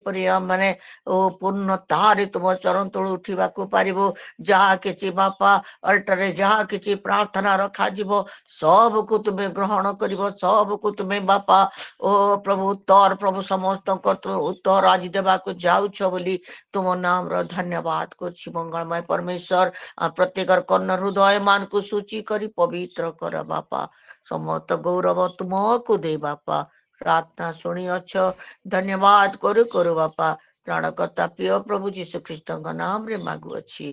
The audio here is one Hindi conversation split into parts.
प्रिय माने ओ पूर्ण तारे तुम चरण तलु उठिबाकू पारिबो जहा किछि बापा अल्टरे जहा किछि प्रार्थना रखा जीवो सब को तुम्हें ग्रहण करिवो सब को तुम्हें बापा ओ प्रभु उत्तर प्रभु समस्त उत्तर आज देबाकू जाउछ बोली तुम नाम रो धन्यवाद करछि मंगलमय परमेश्वर प्रत्येक कर्ण हृदय मान को सूची करी पवित्र कर बापा समस्त गौरव तुमको दे बापा प्रार्थना सुनी अच्छो धन्यवाद करू करू बापा प्राणकर्ता प्रिय प्रभु जीशु ख्रीष्ट का नाम रे मागु अच्छी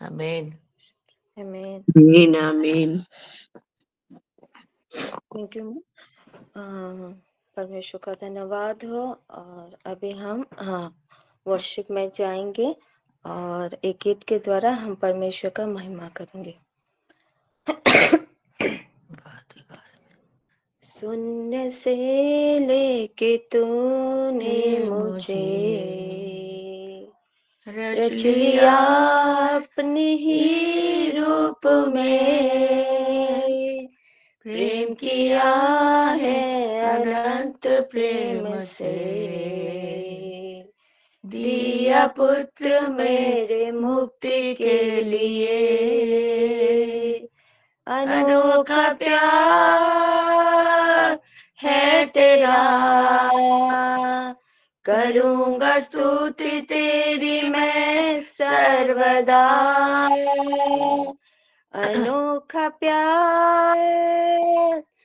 आमेन आमेन आमीन आमीन। Thank you. परमेश्वर का धन्यवाद हो। और अभी हम वर्शिप में जाएंगे और एक गीत के द्वारा हम परमेश्वर का महिमा करेंगे। शून्य से लेके तूने मुझे रच लिया अपने ही रूप में, प्रेम किया है अनंत प्रेम से, दिया पुत्र मेरे मुक्ति के लिए। अनोखा प्यार है तेरा, करूँगा स्तुति तेरी मैं सर्वदा। अनोखा प्यार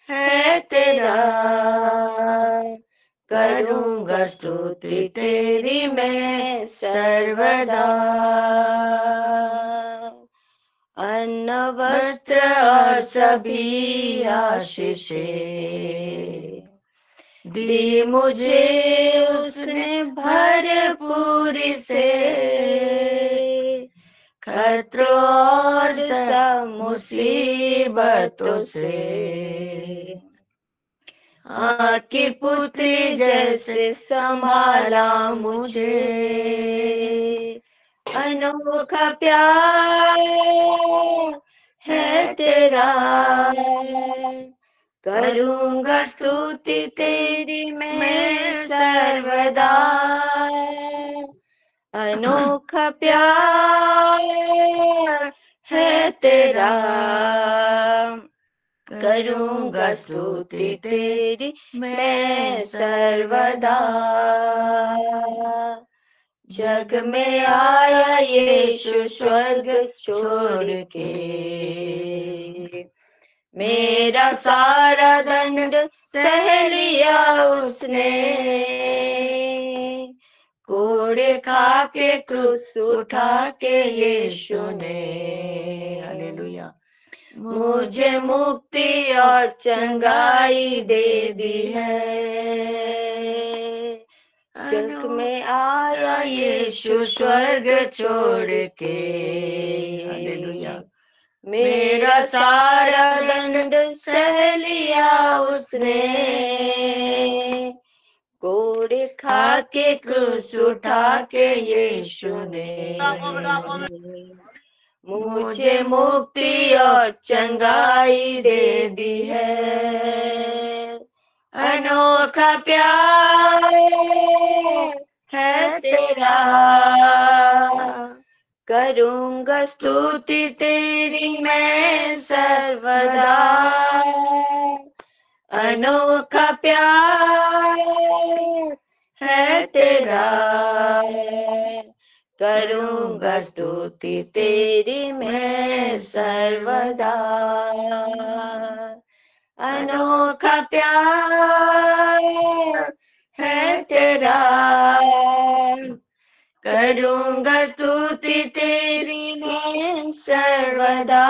है तेरा, करूँगा स्तुति तेरी मैं सर्वदा। अन्न वस्त्र और सभी आशीषें दी मुझे उसने भरपूरी से, खतरों और सब मुसीबतों से आपकी पुत्री जैसे संभाला मुझे। अनोखा प्यार है तेरा, करूँगा स्तुति तेरी मैं सर्वदा। अनोखा प्यार है तेरा, करूँगा स्तुति तेरी मैं सर्वदा। जग में आया यीशु स्वर्ग छोड़ के, मेरा सारा दंड सह लिया उसने। कोड़े खा के क्रूस उठा के यीशु ने, हालेलुया, मुझे मुक्ति और चंगाई दे दी है। जग में आया यीशु स्वर्ग छोड़ के, हालेलुया, मेरा सारा दंड सह लिया उसने। कोड़े खा के क्रूस उठा के यीशु ने, मुझे मुक्ति और चंगाई दे दी है। अनोखा प्यार है तेरा, करूँगा स्तुति तेरी मैं सर्वदा। अनोखा प्यार है तेरा, करूँगा स्तुति तेरी मैं सर्वदा। अनोखा प्यार है तेरा, करूँगा स्तुति तेरी मैं सर्वदा।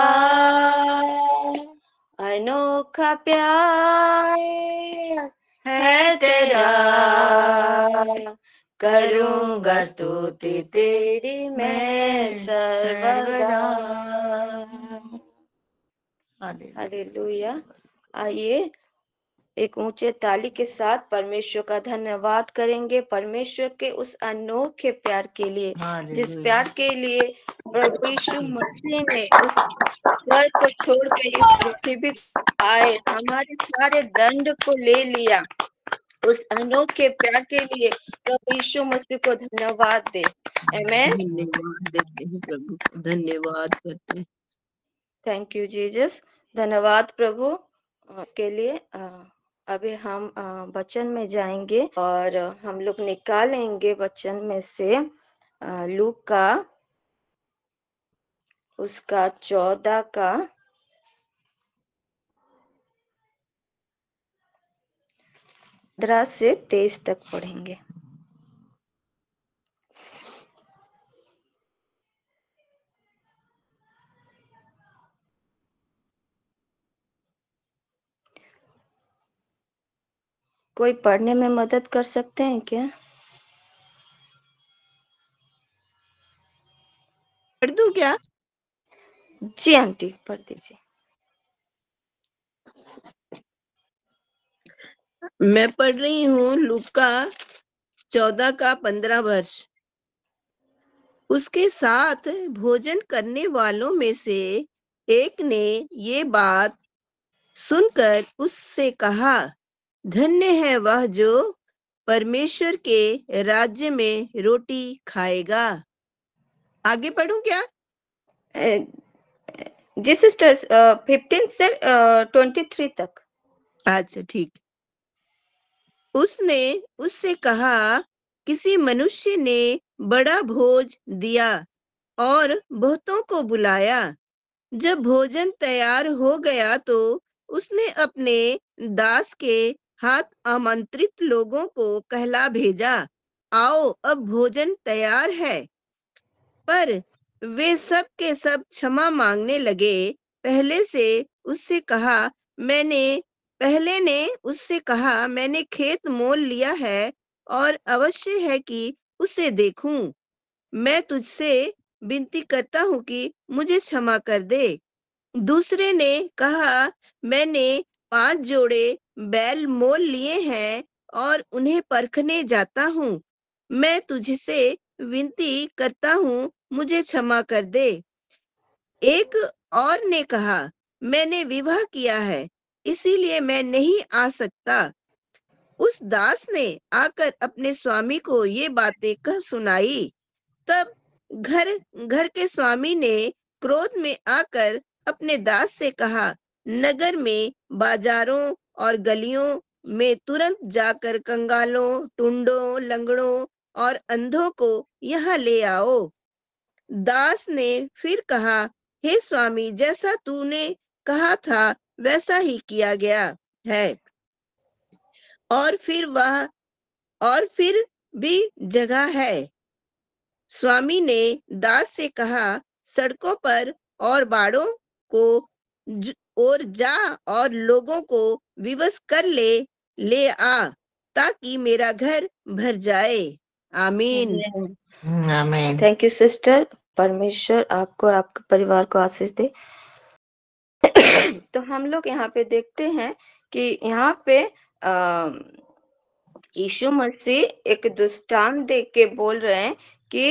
अनोखा प्यार है तेरा, करूँगा स्तुति तेरी मैं सर्वदा। हालेलुया। आइए एक ऊंचे ताली के साथ परमेश्वर का धन्यवाद करेंगे, परमेश्वर के उस अनोखे प्यार के लिए, जिस प्यार के लिए प्रभु यीशु मसीह ने उस स्वर्ग को छोड़ के इस पृथ्वी आए, हमारे सारे दंड को ले लिया उस अनोखे प्यार के लिए प्रभु यीशु मसीह को धन्यवाद दे। आमेन। धन्यवाद देते हैं प्रभु, धन्यवाद करते हैं। थैंक यू जीसस, धन्यवाद प्रभु के लिए। अभी हम वचन में जाएंगे और हम लोग निकालेंगे वचन में से लूक का उसका 14 का 15 से 23 तक पढ़ेंगे। कोई पढ़ने में मदद कर सकते हैं क्या? पढ़ दूं क्या? जी आंटी, पढ़ दीजिए। मैं पढ़ रही हूँ लूका 14 का 15 वर्ष। उसके साथ भोजन करने वालों में से एक ने ये बात सुनकर उससे कहा, धन्य है वह जो परमेश्वर के राज्य में रोटी खाएगा। आगे पढ़ूं क्या? जी सिस्टर्स, 15 से 23 तक। अच्छा ठीक। उसने उससे कहा, किसी मनुष्य ने बड़ा भोज दिया और बहुतों को बुलाया। जब भोजन तैयार हो गया तो उसने अपने दास के हाथ आमंत्रित लोगों को कहला भेजा, आओ अब भोजन तैयार है। पर वे सब के सब क्षमा मांगने लगे। पहले ने उससे कहा, मैंने खेत मोल लिया है और अवश्य है कि उसे देखूं। मैं तुझसे विनती करता हूँ कि मुझे क्षमा कर दे। दूसरे ने कहा, मैंने 5 जोड़े बैल मोल लिए हैं और उन्हें परखने जाता हूँ। मैं तुझसे विनती करता हूँ, मुझे क्षमा कर दे। एक और ने कहा, मैंने विवाह किया है, इसीलिए मैं नहीं आ सकता। उस दास ने आकर अपने स्वामी को ये बातें कह सुनाई। तब घर के स्वामी ने क्रोध में आकर अपने दास से कहा, नगर में, बाजारों और गलियों में तुरंत जाकर कंगालों, टुंडों, लंगड़ों और अंधों को यहाँ ले आओ। दास ने फिर कहा, हे स्वामी, जैसा तूने कहा था वैसा ही किया गया है। और फिर भी जगह है। स्वामी ने दास से कहा, सड़कों पर और बाड़ों को और जा और लोगों को विवश कर ले आ, ताकि मेरा घर भर जाए। आमीन। आमीन। Thank you sister. परमेश्वर आपको और आपके परिवार को आशीष दे। तो हम लोग यहाँ पे देखते हैं कि यहाँ पे यीशु मसीह एक दृष्टांत दे के बोल रहे हैं कि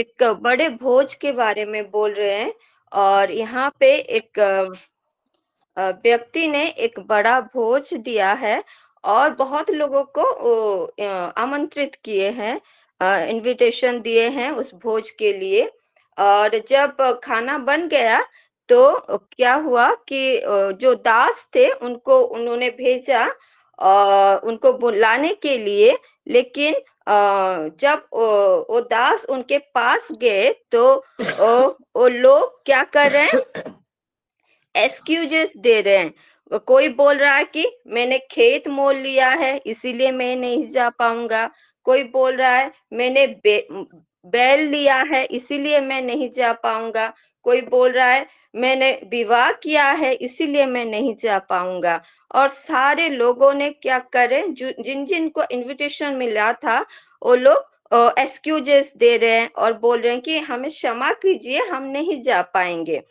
एक बड़े भोज के बारे में बोल रहे हैं। और यहाँ पे एक व्यक्ति ने एक बड़ा भोज दिया है और बहुत लोगों को आमंत्रित किए हैं, इनविटेशन दिए हैं उस भोज के लिए। और जब खाना बन गया तो क्या हुआ कि जो दास थे उन्होंने भेजा उनको बुलाने के लिए। लेकिन जब वो दास उनके पास गए तो वो लोग क्या कर रहे हैं, एक्सक्यूजेस दे रहे हैं। कोई बोल रहा है कि मैंने खेत मोल लिया है इसीलिए मैं नहीं जा पाऊंगा। कोई बोल रहा है मैंने बैल लिया है इसीलिए मैं नहीं जा पाऊंगा। कोई बोल रहा है मैंने विवाह किया है इसीलिए मैं नहीं जा पाऊंगा। और सारे लोगों ने क्या करे, जिन जिन को इनविटेशन मिला था वो लोग एक्सक्यूजेस दे रहे हैं और बोल रहे हैं कि हमें क्षमा कीजिए, हम नहीं जा पाएंगे।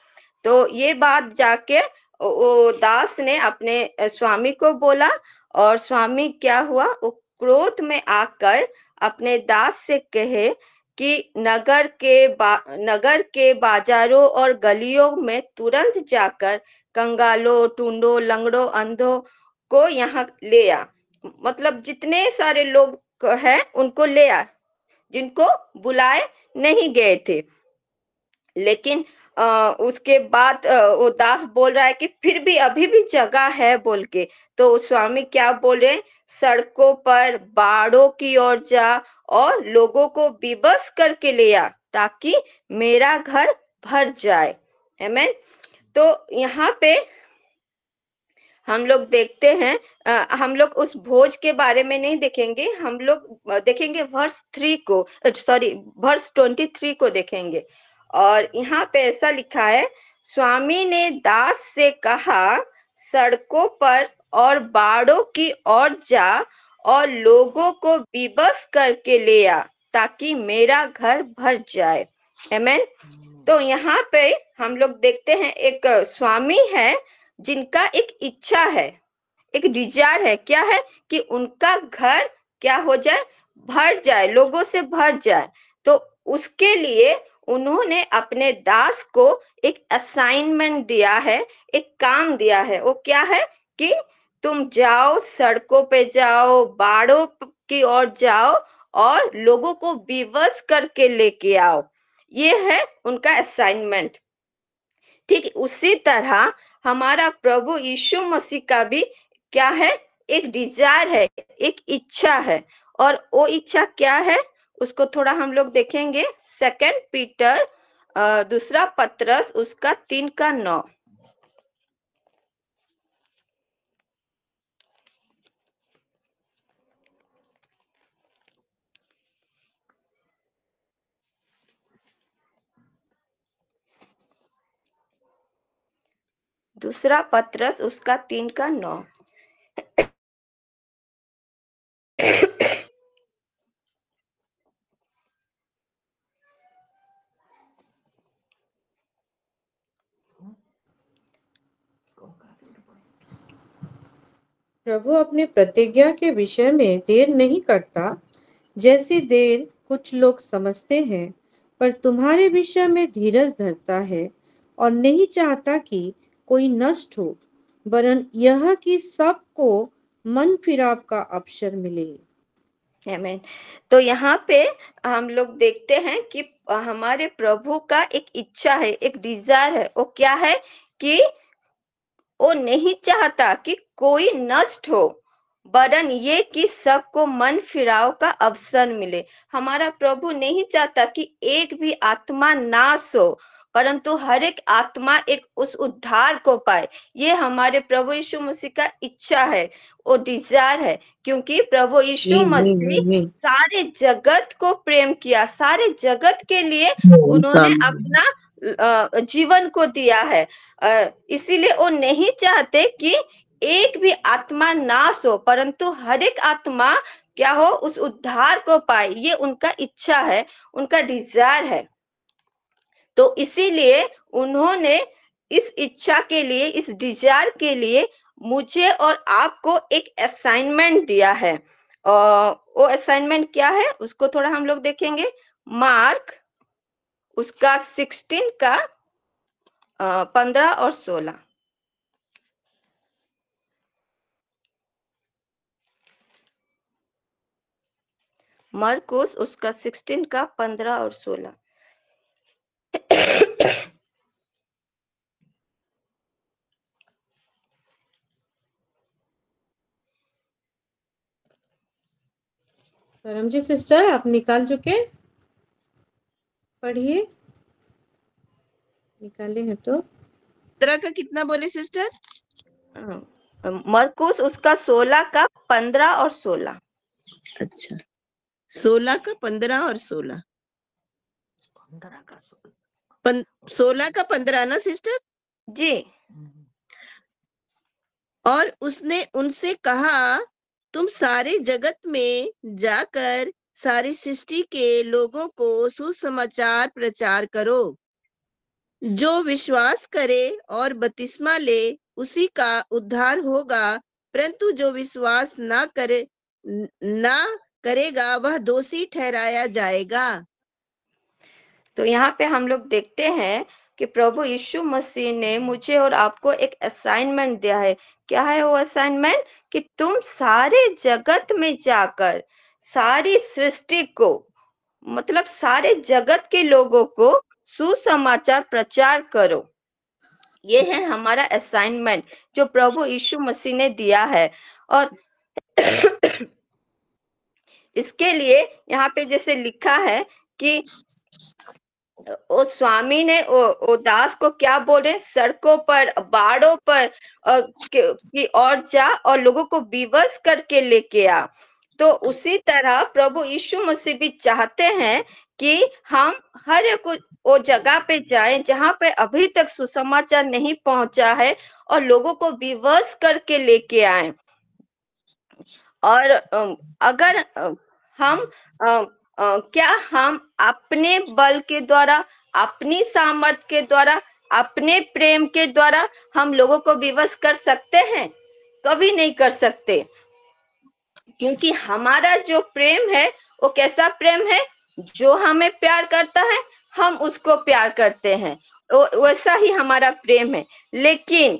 तो ये बात जाके वो दास ने अपने स्वामी को बोला और स्वामी क्या हुआ, वो क्रोध में आकर अपने दास से कहे कि नगर के बाजारों और गलियों में तुरंत जाकर कंगालों, टूंडों, लंगड़ों, अंधों को यहाँ ले आ। मतलब जितने सारे लोग हैं उनको ले आ, जिनको बुलाए नहीं गए थे। लेकिन उसके बाद वो दास बोल रहा है कि फिर भी अभी भी जगह है बोल के। तो स्वामी क्या बोल रहे हैं, सड़कों पर बाड़ों की ओर जा और लोगों को विवश करके ले आ ताकि मेरा घर भर जाए। आमीन। तो यहाँ पे हम लोग देखते हैं, हम लोग उस भोज के बारे में नहीं देखेंगे, हम लोग देखेंगे वर्स 3 को, सॉरी वर्स 23 को देखेंगे। और यहाँ पे ऐसा लिखा है, स्वामी ने दास से कहा, सड़कों पर और बाड़ों की ओर जा और लोगों को विवश करके ले आ ताकि मेरा घर भर जाए। आमीन। तो यहाँ पे हम लोग देखते हैं एक स्वामी है जिनका एक इच्छा है, एक डिजायर है, क्या है कि उनका घर क्या हो जाए, भर जाए, लोगों से भर जाए। तो उसके लिए उन्होंने अपने दास को एक असाइनमेंट दिया है, एक काम दिया है। वो क्या है कि तुम जाओ, सड़कों पे जाओ, बाड़ों की ओर जाओ और लोगों को विवश करके लेके आओ। ये है उनका असाइनमेंट। ठीक उसी तरह हमारा प्रभु यीशु मसीह का भी क्या है, एक डिजायर है, एक इच्छा है। और वो इच्छा क्या है उसको थोड़ा हम लोग देखेंगे। 2 पीटर दूसरा पत्रस उसका 3:9। दूसरा पत्रस उसका 3:9। प्रभु अपने प्रतिज्ञा के विषय में देर नहीं करता, जैसी देर कुछ लोग समझते हैं, पर तुम्हारे विषय में धीरज धरता है और नहीं चाहता कि कोई नष्ट हो, वरन यह कि सबको मन फिराव का अवसर मिले। आमीन। तो यहाँ पे हम लोग देखते हैं कि हमारे प्रभु का एक इच्छा है, एक डिजायर है। वो क्या है कि वो नहीं चाहता कि कोई नष्ट हो, वरन ये कि सबको मन फिराव का अवसर मिले। हमारा प्रभु नहीं चाहता कि एक भी आत्मा नाश हो, परंतु हर एक आत्मा एक उस उद्धार को पाए। ये हमारे प्रभु यीशु मसीह का इच्छा है, वो डिजायर है। क्योंकि प्रभु यीशु मसीह सारे जगत को प्रेम किया, सारे जगत के लिए उन्होंने अपना जीवन को दिया है। इसीलिए वो नहीं चाहते कि एक भी आत्मा नाश हो, परंतु हर एक आत्मा क्या हो, उस उद्धार को पाए। ये उनका इच्छा है, उनका डिजायर है। तो इसीलिए उन्होंने इस इच्छा के लिए, इस डिजायर के लिए मुझे और आपको एक असाइनमेंट दिया है। वो असाइनमेंट क्या है उसको थोड़ा हम लोग देखेंगे। मार्क उसका 16 का 15 और 16। मरकुस उसका 16 का 15 और 16। परमजीत सिस्टर आप निकाल चुके, पढ़िए, निकाले हैं तो। 15 का कितना बोले सिस्टर? मरकुस उसका 16 का 15 और 16। अच्छा, 16 का 15 और 16। 16 का 15 ना सिस्टर जी। और उसने उनसे कहा, तुम सारे जगत में जाकर सारी सृष्टि के लोगों को सुसमाचार प्रचार करो। जो विश्वास करे और बपतिस्मा ले उसी का उद्धार होगा, परंतु जो विश्वास ना करेगा वह दोषी ठहराया जाएगा। तो यहाँ पे हम लोग देखते हैं कि प्रभु यीशु मसीह ने मुझे और आपको एक असाइनमेंट दिया है। क्या है वो असाइनमेंट? कि तुम सारे जगत में जाकर सारी सृष्टि को, मतलब सारे जगत के लोगों को सुसमाचार प्रचार करो। ये है हमारा असाइनमेंट जो प्रभु यीशु मसीह ने दिया है। और इसके लिए यहाँ पे जैसे लिखा है कि वो स्वामी ने वो दास को क्या बोले, सड़कों पर, बाड़ों पर की और जा और लोगों को विवश करके लेके आ। तो उसी तरह प्रभु यीशु मसीह भी चाहते हैं कि हम हर एक वो जगह पे जाएं जहां पे अभी तक सुसमाचार नहीं पहुंचा है और लोगों को विवश करके लेके आए। और अगर हम क्या हम अपने बल के द्वारा, अपनी सामर्थ्य के द्वारा, अपने प्रेम के द्वारा हम लोगों को विवश कर सकते हैं? कभी नहीं कर सकते, क्योंकि हमारा जो प्रेम है वो कैसा प्रेम है? जो हमें प्यार करता है हम उसको प्यार करते हैं, वैसा ही हमारा प्रेम है। लेकिन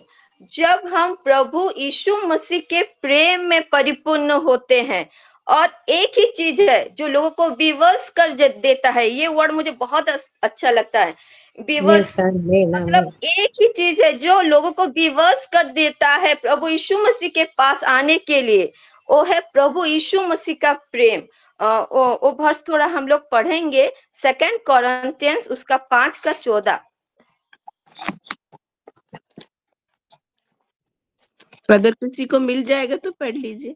जब हम प्रभु यीशु मसीह के प्रेम में परिपूर्ण होते हैं, और एक ही चीज है जो लोगों को विवश कर देता है, ये वर्ड मुझे बहुत अच्छा लगता है, विवश। मतलब एक ही चीज है जो लोगों को विवश कर देता है प्रभु यीशु मसीह के पास आने के लिए, वो है प्रभु यीशु मसीह का प्रेम। वो वर्ष थोड़ा हम लोग पढ़ेंगे, 2 कोरिन्थियंस उसका 5:14। अगर किसी को मिल जाएगा तो पढ़ लीजिए।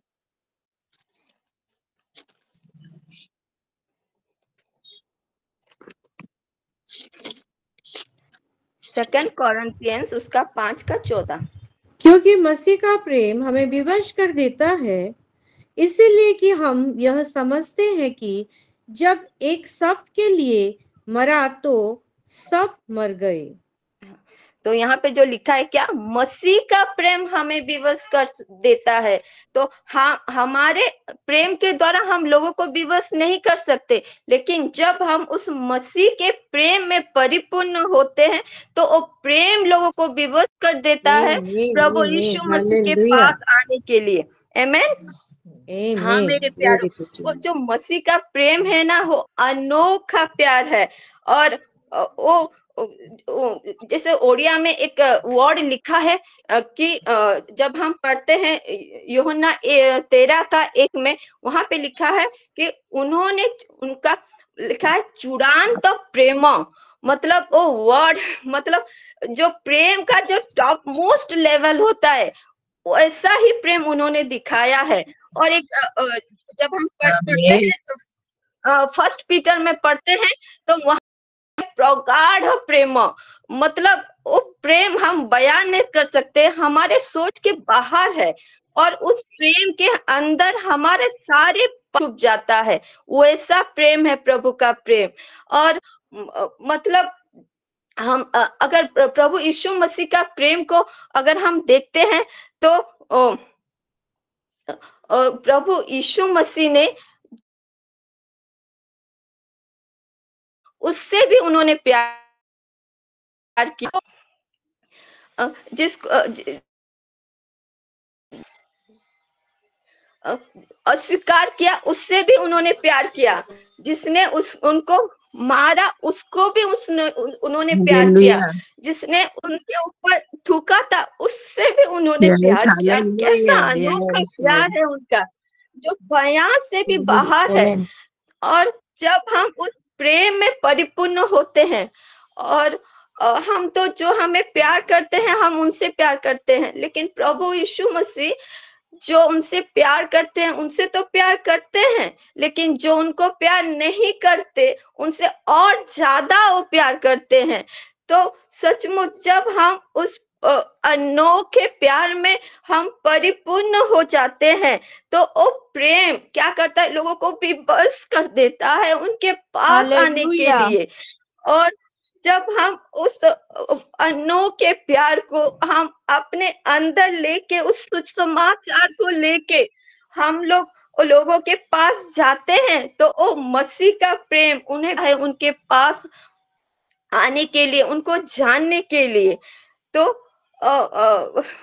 सेकंड कोरिन्थियंस उसका 5:14। क्योंकि मसीह का प्रेम हमें विवश कर देता है, इसीलिए कि हम यह समझते हैं कि जब एक सब के लिए मरा तो सब मर गए। तो यहाँ पे जो लिखा है, क्या मसीह का प्रेम हमें विवश कर देता है। तो हमारे प्रेम के द्वारा हम लोगों को विवश नहीं कर सकते, लेकिन जब हम उस मसीह के प्रेम में परिपूर्ण होते हैं तो वो प्रेम लोगों को विवश कर देता है प्रभु यीशु मसीह के पास आने के लिए। आमेन। हाँ मेरे प्यारों, वो जो मसीह का प्रेम है ना, वो अनोखा प्यार है। और वो जैसे ओडिया में एक वर्ड लिखा है कि जब हम पढ़ते हैं यूहन्ना 13:1 में, वहां पे लिखा है कि उन्होंने, उनका लिखा है चूड़ांत प्रेम। मतलब वो वर्ड, मतलब जो प्रेम का जो टॉप मोस्ट लेवल होता है, वैसा ही प्रेम उन्होंने दिखाया है। और एक जब हम पढ़ते हैं तो 1 पीटर में पढ़ते हैं तो वहां प्रगाढ़ प्रेम, मतलब वो प्रेम हम बयान नहीं कर सकते, हमारे सोच के बाहर है। और उस प्रेम के अंदर हमारे सारे छुप जाता है, वैसा प्रेम है प्रभु का प्रेम। और मतलब हम अगर प्रभु यीशु मसीह का प्रेम को अगर हम देखते हैं तो प्रभु यीशु मसीह ने, उससे भी उन्होंने प्यार किया, अस्वीकार किया उससे भी उन्होंने प्यार किया, जिसने उनको मारा उसको भी उन्होंने प्यार किया, जिसने उनके ऊपर थूका था उससे भी उन्होंने प्यार किया। कैसा अनोखा प्यार है उनका, जो बयां से भी बाहर है। और जब हम उस प्रेम में परिपूर्ण होते हैं, और हम तो जो हमें प्यार करते हैं हम उनसे प्यार करते हैं, लेकिन प्रभु यीशु मसीह जो उनसे प्यार करते हैं उनसे तो प्यार करते हैं, लेकिन जो उनको प्यार नहीं करते उनसे और ज्यादा वो प्यार करते हैं। तो सचमुच जब हम उस अनोखे प्यार में हम परिपूर्ण हो जाते हैं तो वो प्रेम क्या करता है, लोगों को विवश कर देता है उनके पास आने के लिए। और जब हम उस अनोखे प्यार को हम अपने अंदर लेके, उस सुसमाचार को लेके हम लोगों के पास जाते हैं, तो वो मसीह का प्रेम उन्हें उनके पास आने के लिए, उनको जानने के लिए। तो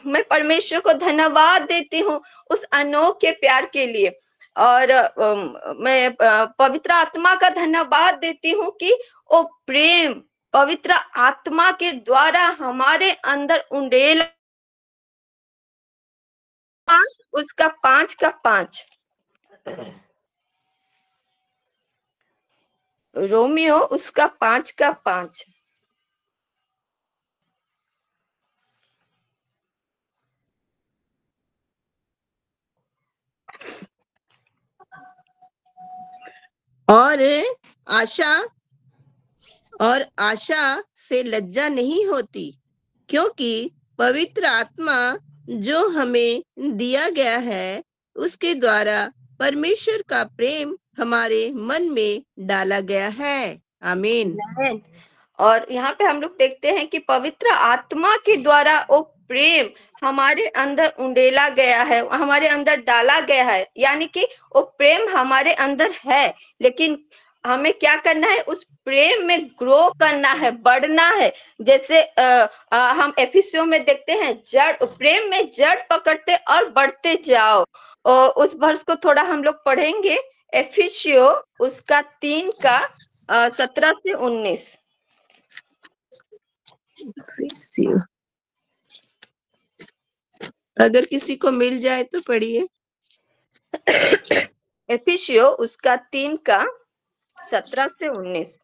मैं परमेश्वर को धन्यवाद देती हूँ उस अनोखे प्यार के लिए। और मैं पवित्र आत्मा का धन्यवाद देती हूँ कि वो प्रेम पवित्र आत्मा के द्वारा हमारे अंदर उंडेला। उसका 5 का 5, रोमियो उसका 5 का 5। और आशा से लज्जा नहीं होती, क्योंकि पवित्र आत्मा जो हमें दिया गया है उसके द्वारा परमेश्वर का प्रेम हमारे मन में डाला गया है। आमीन। और यहाँ पे हम लोग देखते हैं कि पवित्र आत्मा के द्वारा वो प्रेम हमारे अंदर उंडेला गया है, हमारे अंदर डाला गया है। यानी कि वो प्रेम हमारे अंदर है, लेकिन हमें क्या करना है? उस प्रेम में ग्रो करना है, बढ़ना है। जैसे हम एफिसियों में देखते हैं, जड़ प्रेम में जड़ पकड़ते और बढ़ते जाओ। उस वर्ष को थोड़ा हम लोग पढ़ेंगे, एफिसियो उसका 3 का 17 से 19। अगर किसी को मिल जाए तो पढ़िए। एफिसियो उसका 3 का 17 से 19।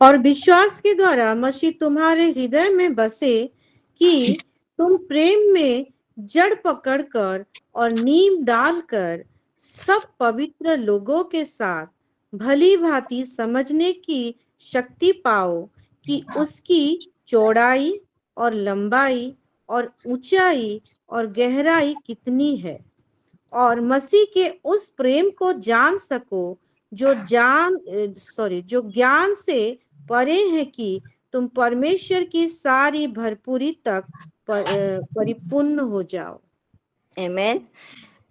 और विश्वास के द्वारा मसीह तुम्हारे हृदय में बसे कि तुम प्रेम में जड़ पकड़कर और नींव डालकर सब पवित्र लोगों के साथ भली भांति समझने की शक्ति पाओ कि उसकी चौड़ाई और लंबाई और ऊंचाई और गहराई कितनी है, और मसीह के उस प्रेम को जान सको जो ज्ञान से परे है, कि तुम परमेश्वर की सारी भरपूरी तक परिपूर्ण हो जाओ। आमीन।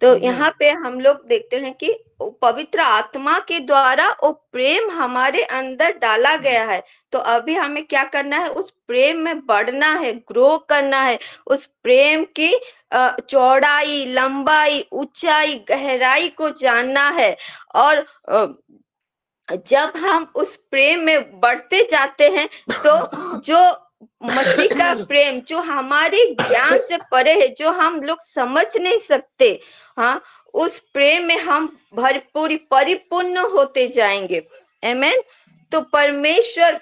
तो यहाँ पे हम लोग देखते हैं कि पवित्र आत्मा के द्वारा वो प्रेम हमारे अंदर डाला गया है। तो अभी हमें क्या करना है? उस प्रेम में बढ़ना है, ग्रो करना है। उस प्रेम की चौड़ाई, लंबाई, ऊंचाई, गहराई को जानना है। और जब हम उस प्रेम में बढ़ते जाते हैं तो जो मसीह का प्रेम जो हमारे ज्ञान से परे है, जो हम लोग समझ नहीं सकते, हाँ, उस प्रेम में हम भरपूरी परिपूर्ण होते जाएंगे। आमीन। तो परमेश्वर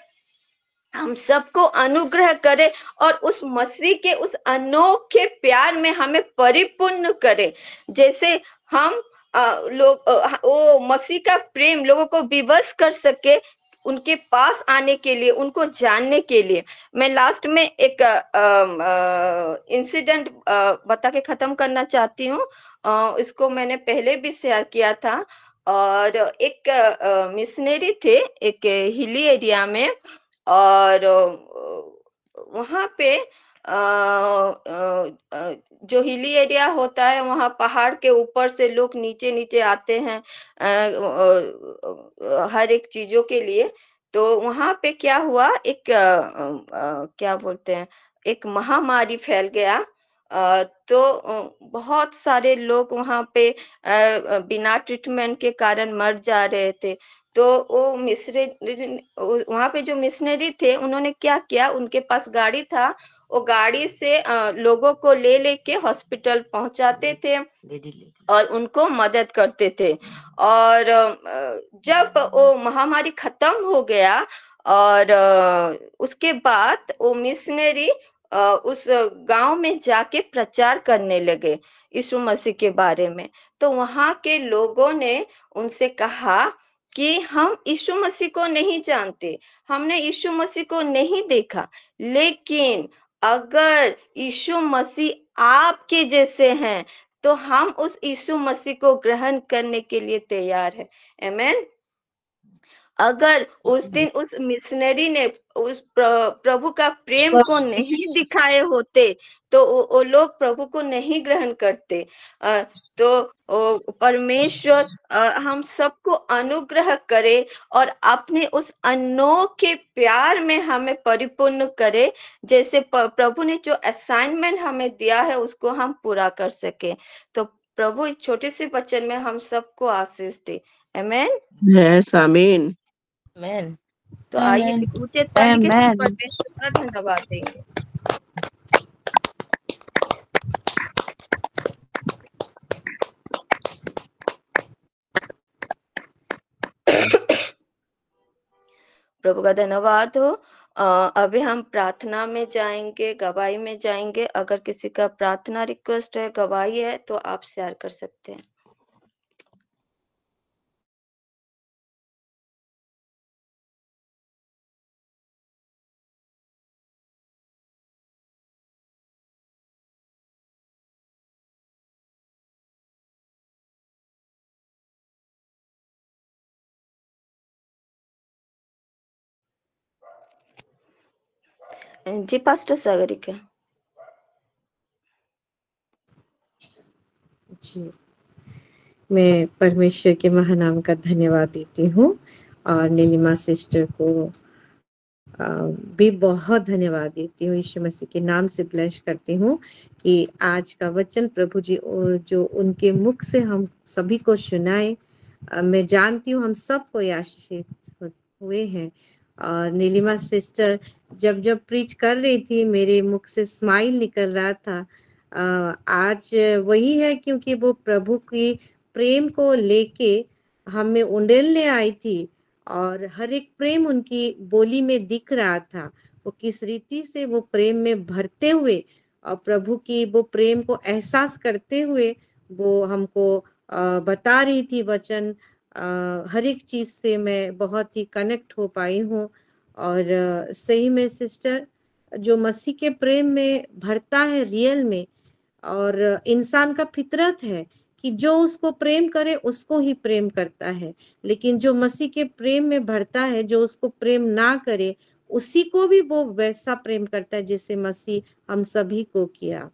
हम सबको अनुग्रह करे और उस मसीह के उस अनोखे प्यार में हमें परिपूर्ण करे। जैसे हम लोग वो मसीह का प्रेम लोगों को विवश कर सके उनके पास आने के लिए, उनको जानने के लिए। मैं लास्ट में एक इंसिडेंट बता के खत्म करना चाहती हूँ। इसको मैंने पहले भी शेयर किया था। और एक मिशनरी थे एक हिली एरिया में, और वहाँ पे जो हिली एरिया होता है, वहाँ पहाड़ के ऊपर से लोग नीचे नीचे आते हैं हर एक चीजों के लिए। तो वहाँ पे क्या हुआ, एक क्या बोलते हैं, एक महामारी फैल गया। तो बहुत सारे लोग वहाँ पे बिना ट्रीटमेंट के कारण मर जा रहे थे। तो वो मिशनरी, वहाँ पे जो मिशनरी थे, उन्होंने क्या किया, उनके पास गाड़ी था, वो गाड़ी से लोगों को ले लेके हॉस्पिटल पहुंचाते थे और उनको मदद करते थे। और जब वो महामारी खत्म हो गया और उसके बाद वो मिशनरी उस गांव में जाके प्रचार करने लगे यीशु मसीह के बारे में। तो वहां के लोगों ने उनसे कहा कि हम यीशु मसीह को नहीं जानते, हमने यीशु मसीह को नहीं देखा, लेकिन अगर यीशु मसीह आपके जैसे हैं तो हम उस यीशु मसीह को ग्रहण करने के लिए तैयार है। आमीन। अगर उस दिन उस मिशनरी ने उस प्रभु का प्रेम को नहीं दिखाए होते तो वो लोग प्रभु को नहीं ग्रहण करते। तो परमेश्वर हम सबको अनुग्रह करे और अपने उस अनोखे प्यार में हमें परिपूर्ण करे, जैसे प्रभु ने जो असाइनमेंट हमें दिया है उसको हम पूरा कर सके। तो प्रभु इस छोटे से वचन में हम सबको आशीष दे। आमीन। यस, आमीन। आमीन। तो आइए ऊंचे ताली के साथ परमेश्वर का धन्यवाद देंगे। प्रभु का धन्यवाद हो। अभी हम प्रार्थना में जाएंगे, गवाही में जाएंगे। अगर किसी का प्रार्थना रिक्वेस्ट है, गवाही है, तो आप शेयर कर सकते हैं। जी पास्टर सागरिका। जी, मैं परमेश्वर के महानाम का धन्यवाद देती हूँ और नीलिमा सिस्टर को भी बहुत धन्यवाद देती हूँ। यीशु मसीह के नाम से ब्लेस करती हूँ कि आज का वचन प्रभु जी जो उनके मुख से हम सभी को सुनाए। मैं जानती हूँ हम सब को आशीषित हुए हैं। और नीलिमा सिस्टर जब प्रीच कर रही थी मेरे मुख से स्माइल निकल रहा था। आज वही है क्योंकि वो प्रभु की प्रेम को लेके हमें उंडेलने आई थी और हर एक प्रेम उनकी बोली में दिख रहा था। वो किस रीति से वो प्रेम में भरते हुए और प्रभु की वो प्रेम को एहसास करते हुए वो हमको बता रही थी वचन। हर एक चीज से मैं बहुत ही कनेक्ट हो पाई हूँ। और सही में सिस्टर जो मसीह के प्रेम में भरता है रियल में, और इंसान का फितरत है कि जो उसको प्रेम करे उसको ही प्रेम करता है, लेकिन जो मसीह के प्रेम में भरता है, जो उसको प्रेम ना करे उसी को भी वो वैसा प्रेम करता है जैसे मसीह हम सभी को किया।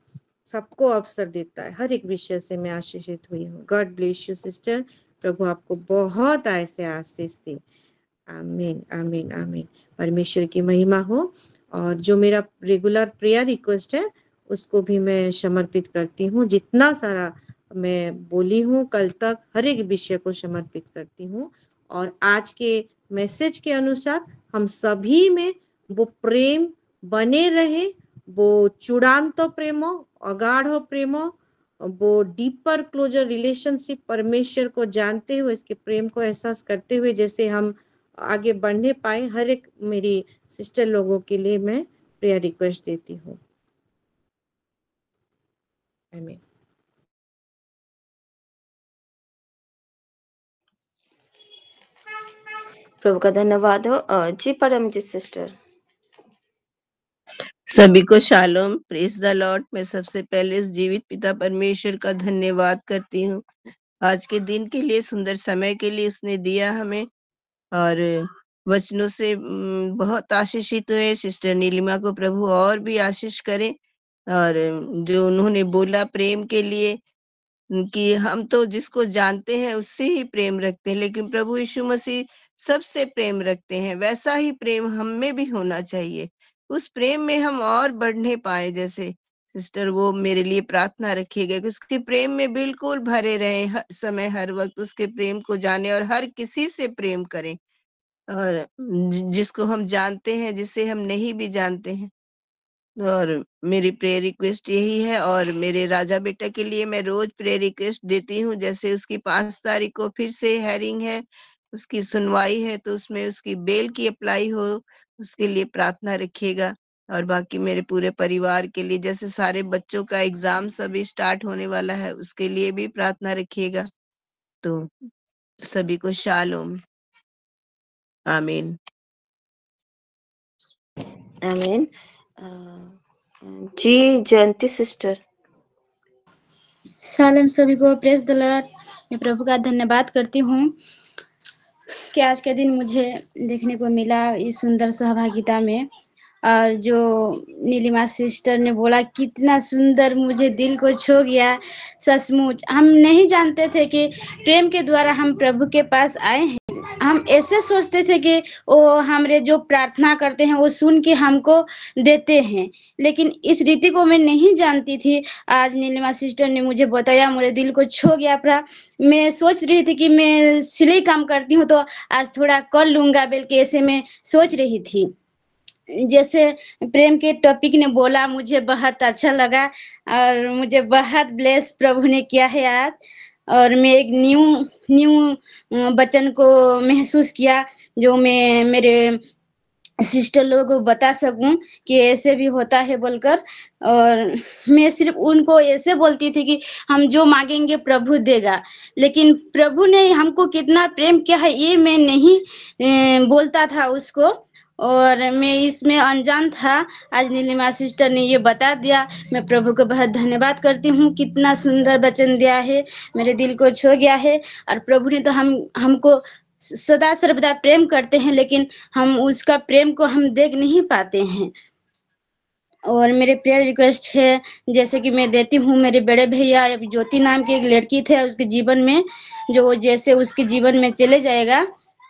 सबको अवसर देता है। हर एक विषय से मैं आशीषित हुई हूँ। God bless you sister. प्रभु आपको बहुत ऐसे आशीष दे। आमीन आमीन आमीन। परमेश्वर की महिमा हो। और जो मेरा रेगुलर प्रेयर रिक्वेस्ट है उसको भी मैं समर्पित करती हूँ। जितना सारा मैं बोली हूँ कल तक हर एक विषय को समर्पित करती हूँ। और आज के मैसेज के अनुसार हम सभी में वो प्रेम बने रहे, वो चूड़ान्त प्रेमो, अगाढ़ प्रेमो, वो डीपर क्लोजर रिलेशनशिप परमेश्वर को जानते हुए इसके प्रेम को एहसास करते हुए जैसे हम आगे बढ़ने पाए। हर एक मेरी सिस्टर लोगों के लिए मैं प्रेयर रिक्वेस्ट देती हूँ। आमीन। प्रभु का धन्यवाद हो। जी परमजीत सिस्टर। सभी को शालोम, प्रेज द लॉर्ड। मैं सबसे पहले उस जीवित पिता परमेश्वर का धन्यवाद करती हूँ आज के दिन के लिए, सुंदर समय के लिए उसने दिया हमें। और वचनों से बहुत आशीषित हुए। सिस्टर नीलिमा को प्रभु और भी आशीष करे। और जो उन्होंने बोला प्रेम के लिए कि हम तो जिसको जानते हैं उससे ही प्रेम रखते हैं, लेकिन प्रभु यीशु मसीह सबसे प्रेम रखते हैं। वैसा ही प्रेम हम में भी होना चाहिए। उस प्रेम में हम और बढ़ने पाए। जैसे सिस्टर वो मेरे लिए प्रार्थना रखिएगा कि उसके प्रेम में बिल्कुल भरे रहे, हर समय हर वक्त उसके प्रेम को जाने और हर किसी से प्रेम करें, और जिसको हम जानते हैं, जिसे हम नहीं भी जानते हैं। और मेरी प्रेयर रिक्वेस्ट यही है। और मेरे राजा बेटा के लिए मैं रोज प्रेयर रिक्वेस्ट देती हूँ। जैसे उसकी 5 तारीख को फिर से हेयरिंग है, उसकी सुनवाई है, तो उसमें उसकी बेल की अप्लाई हो, उसके लिए प्रार्थना रखिएगा। और बाकी मेरे पूरे परिवार के लिए, जैसे सारे बच्चों का एग्जाम सभी स्टार्ट होने वाला है, उसके लिए भी प्रार्थना रखिएगा। तो सभी को शालोम। आमीन आमीन। जी जयंती सिस्टर। शालोम सभी को, प्रेज द लॉर्ड। मैं प्रभु का धन्यवाद करती हूँ कि आज के दिन मुझे देखने को मिला इस सुंदर सहभागिता में, और जो नीलिमा सिस्टर ने बोला कितना सुंदर, मुझे दिल को छू गया। सचमुच हम नहीं जानते थे कि प्रेम के द्वारा हम प्रभु के पास आए हैं। हम ऐसे सोचते थे कि वो हमरे जो प्रार्थना करते हैं वो सुन के हमको देते हैं, लेकिन इस रीति को मैं नहीं जानती थी। आज नीलिमा सिस्टर ने मुझे बताया, मेरे दिल को छू गया। मैं सोच रही थी कि मैं सिलाई काम करती हूँ तो आज थोड़ा कर लूंगा, बल्कि ऐसे मैं सोच रही थी। जैसे प्रेम के टॉपिक ने बोला, मुझे बहुत अच्छा लगा और मुझे बहुत ब्लेस प्रभु ने किया है आज। और मैं एक न्यू वचन को महसूस किया, जो मैं मेरे सिस्टर लोगों को बता सकूं कि ऐसे भी होता है बोलकर। और मैं सिर्फ उनको ऐसे बोलती थी कि हम जो मांगेंगे प्रभु देगा, लेकिन प्रभु ने हमको कितना प्रेम किया है ये मैं नहीं बोलता था उसको, और मैं इसमें अनजान था। आज नीलिमा सिस्टर ने ये बता दिया। मैं प्रभु को बहुत धन्यवाद करती हूँ, कितना सुंदर वचन दिया है, मेरे दिल को छू गया है। और प्रभु ने तो हमको सदा सर्वदा प्रेम करते हैं, लेकिन हम उसका प्रेम को हम देख नहीं पाते हैं। और मेरे प्रेयर रिक्वेस्ट है, जैसे कि मैं देती हूँ, मेरे बड़े भैया ज्योति नाम की एक लड़की थे, उसके जीवन में जो जैसे उसके जीवन में चले जाएगा।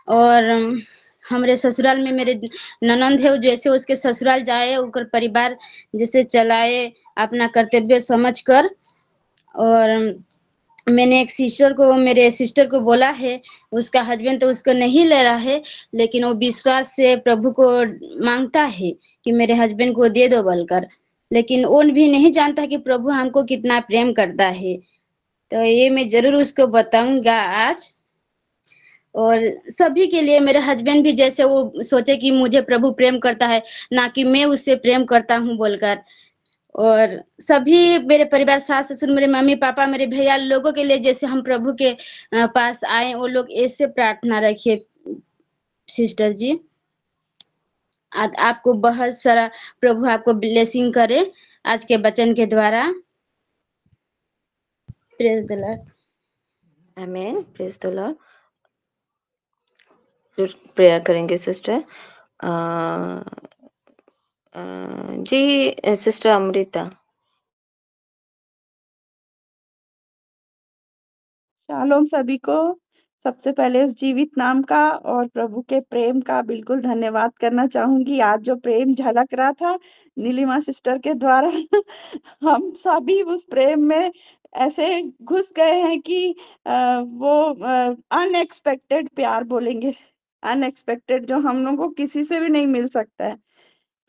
और हमारे ससुराल में मेरे ननंद है, जैसे उसके ससुराल जाए, उनका परिवार जैसे चलाए अपना कर्तव्य समझकर। और मैंने एक मेरे सिस्टर को बोला है, उसका हस्बैंड तो उसको नहीं ले रहा है, लेकिन वो विश्वास से प्रभु को मांगता है कि मेरे हस्बैंड को दे दो बोलकर, लेकिन वो भी नहीं जानता कि प्रभु हमको कितना प्रेम करता है। तो ये मैं जरूर उसको बताऊंगा आज। और सभी के लिए, मेरे हस्बैंड भी जैसे वो सोचे कि मुझे प्रभु प्रेम करता है, ना कि मैं उससे प्रेम करता हूँ बोलकर। और सभी मेरे परिवार, सास ससुर, मेरे मम्मी पापा, मेरे भैया लोगों के लिए, जैसे हम प्रभु के पास आए, वो लोग ऐसे प्रार्थना रखिए सिस्टर जी। आज आपको बहुत सारा प्रभु आपको ब्लेसिंग करे आज के वचन के द्वारा। Praise the Lord. आमीन, प्रेज द लॉर्ड। प्रेयर करेंगे सिस्टर जी। सिस्टर अमृता। शालोम सभी को। सबसे पहले उस जीवित नाम का और प्रभु के प्रेम का बिल्कुल धन्यवाद करना चाहूंगी। आज जो प्रेम झलक रहा था नीलिमा सिस्टर के द्वारा हम सभी उस प्रेम में ऐसे घुस गए हैं कि वो अनएक्सपेक्टेड प्यार बोलेंगे, अनएक्सपेक्टेड, जो हम लोगों को किसी से भी नहीं मिल सकता है।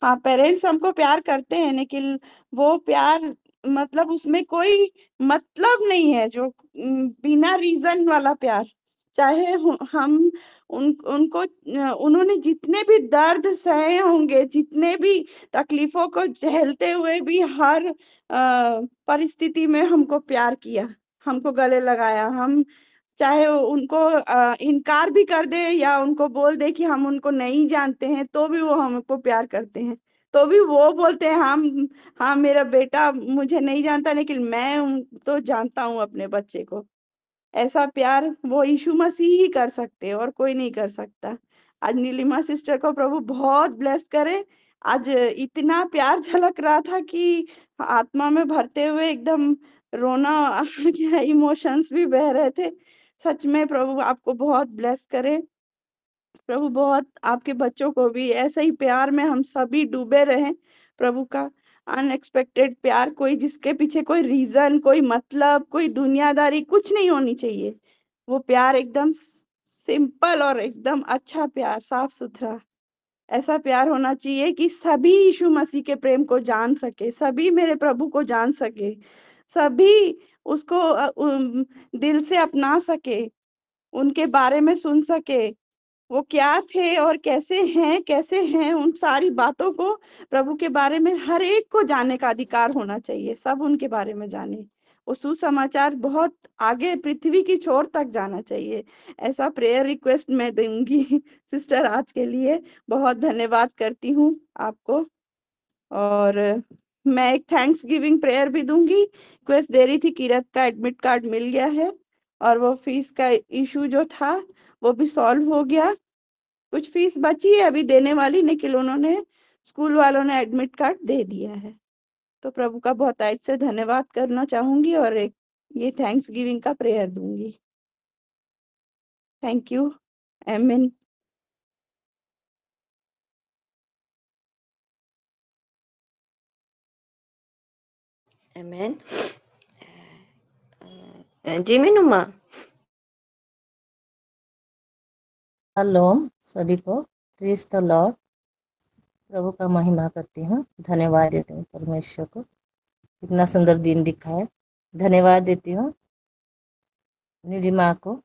हाँ, पेरेंट्स हमको प्यार करते हैं, लेकिन वो प्यार मतलब उसमें कोई मतलब नहीं है, जो बिना रीजन वाला प्यार। चाहे हम उनको उन्होंने जितने भी दर्द सहे होंगे, जितने भी तकलीफों को झेलते हुए भी हर परिस्थिति में हमको प्यार किया, हमको गले लगाया। हम चाहे उनको इनकार भी कर दे या उनको बोल दे कि हम उनको नहीं जानते हैं, तो भी वो हमको प्यार करते हैं। तो भी वो बोलते हैं हाँ मेरा बेटा मुझे नहीं जानता, लेकिन मैं तो जानता हूँ अपने बच्चे को। ऐसा प्यार वो यीशु मसीह ही कर सकते हैं और कोई नहीं कर सकता। आज नीलिमा सिस्टर को प्रभु बहुत ब्लेस करे। आज इतना प्यार झलक रहा था कि आत्मा में भरते हुए एकदम रोना आ गया, इमोशंस भी बह रहे थे। सच में प्रभु आपको बहुत ब्लेस करे। प्रभु बहुत आपके बच्चों को भी ऐसे ही प्यार में हम सभी डूबे रहें। प्रभु का अनएक्सपेक्टेड प्यार, कोई जिसके पीछे कोई रीजन, कोई मतलब, कोई दुनियादारी कुछ नहीं होनी चाहिए। वो प्यार एकदम सिंपल और एकदम अच्छा प्यार, साफ सुथरा ऐसा प्यार होना चाहिए कि सभी यीशु मसीह के प्रेम को जान सके, सभी मेरे प्रभु को जान सके, सभी उसको दिल से अपना सके, उनके बारे में सुन सके, वो क्या थे और कैसे हैं उन सारी बातों को, प्रभु के बारे में हर एक को जानने का अधिकार होना चाहिए। सब उनके बारे में जाने, वो सुसमाचार बहुत आगे पृथ्वी की छोर तक जाना चाहिए। ऐसा प्रेयर रिक्वेस्ट मैं दूंगी सिस्टर। आज के लिए बहुत धन्यवाद करती हूँ आपको। और मैं एक थैंक्स गिविंग प्रेयर भी दूंगी। रिक्वेस्ट दे रही थी, किरत का एडमिट कार्ड मिल गया है और वो फीस का इशू जो था वो भी सॉल्व हो गया। कुछ फीस बची है अभी देने वाली, लेकिन उन्होंने स्कूल वालों ने एडमिट कार्ड दे दिया है। तो प्रभु का बहुत आज से धन्यवाद करना चाहूंगी और एक ये थैंक्स गिविंग का प्रेयर दूंगी। Thank you. आमीन। आमीन। जी मीनुमा। हेलो सभी को, प्रेज द लॉर्ड। प्रभु का महिमा करती हूँ, धन्यवाद देती हूँ परमेश्वर को, इतना सुंदर दिन दिखा है। धन्यवाद देती हूँ नीलिमा को,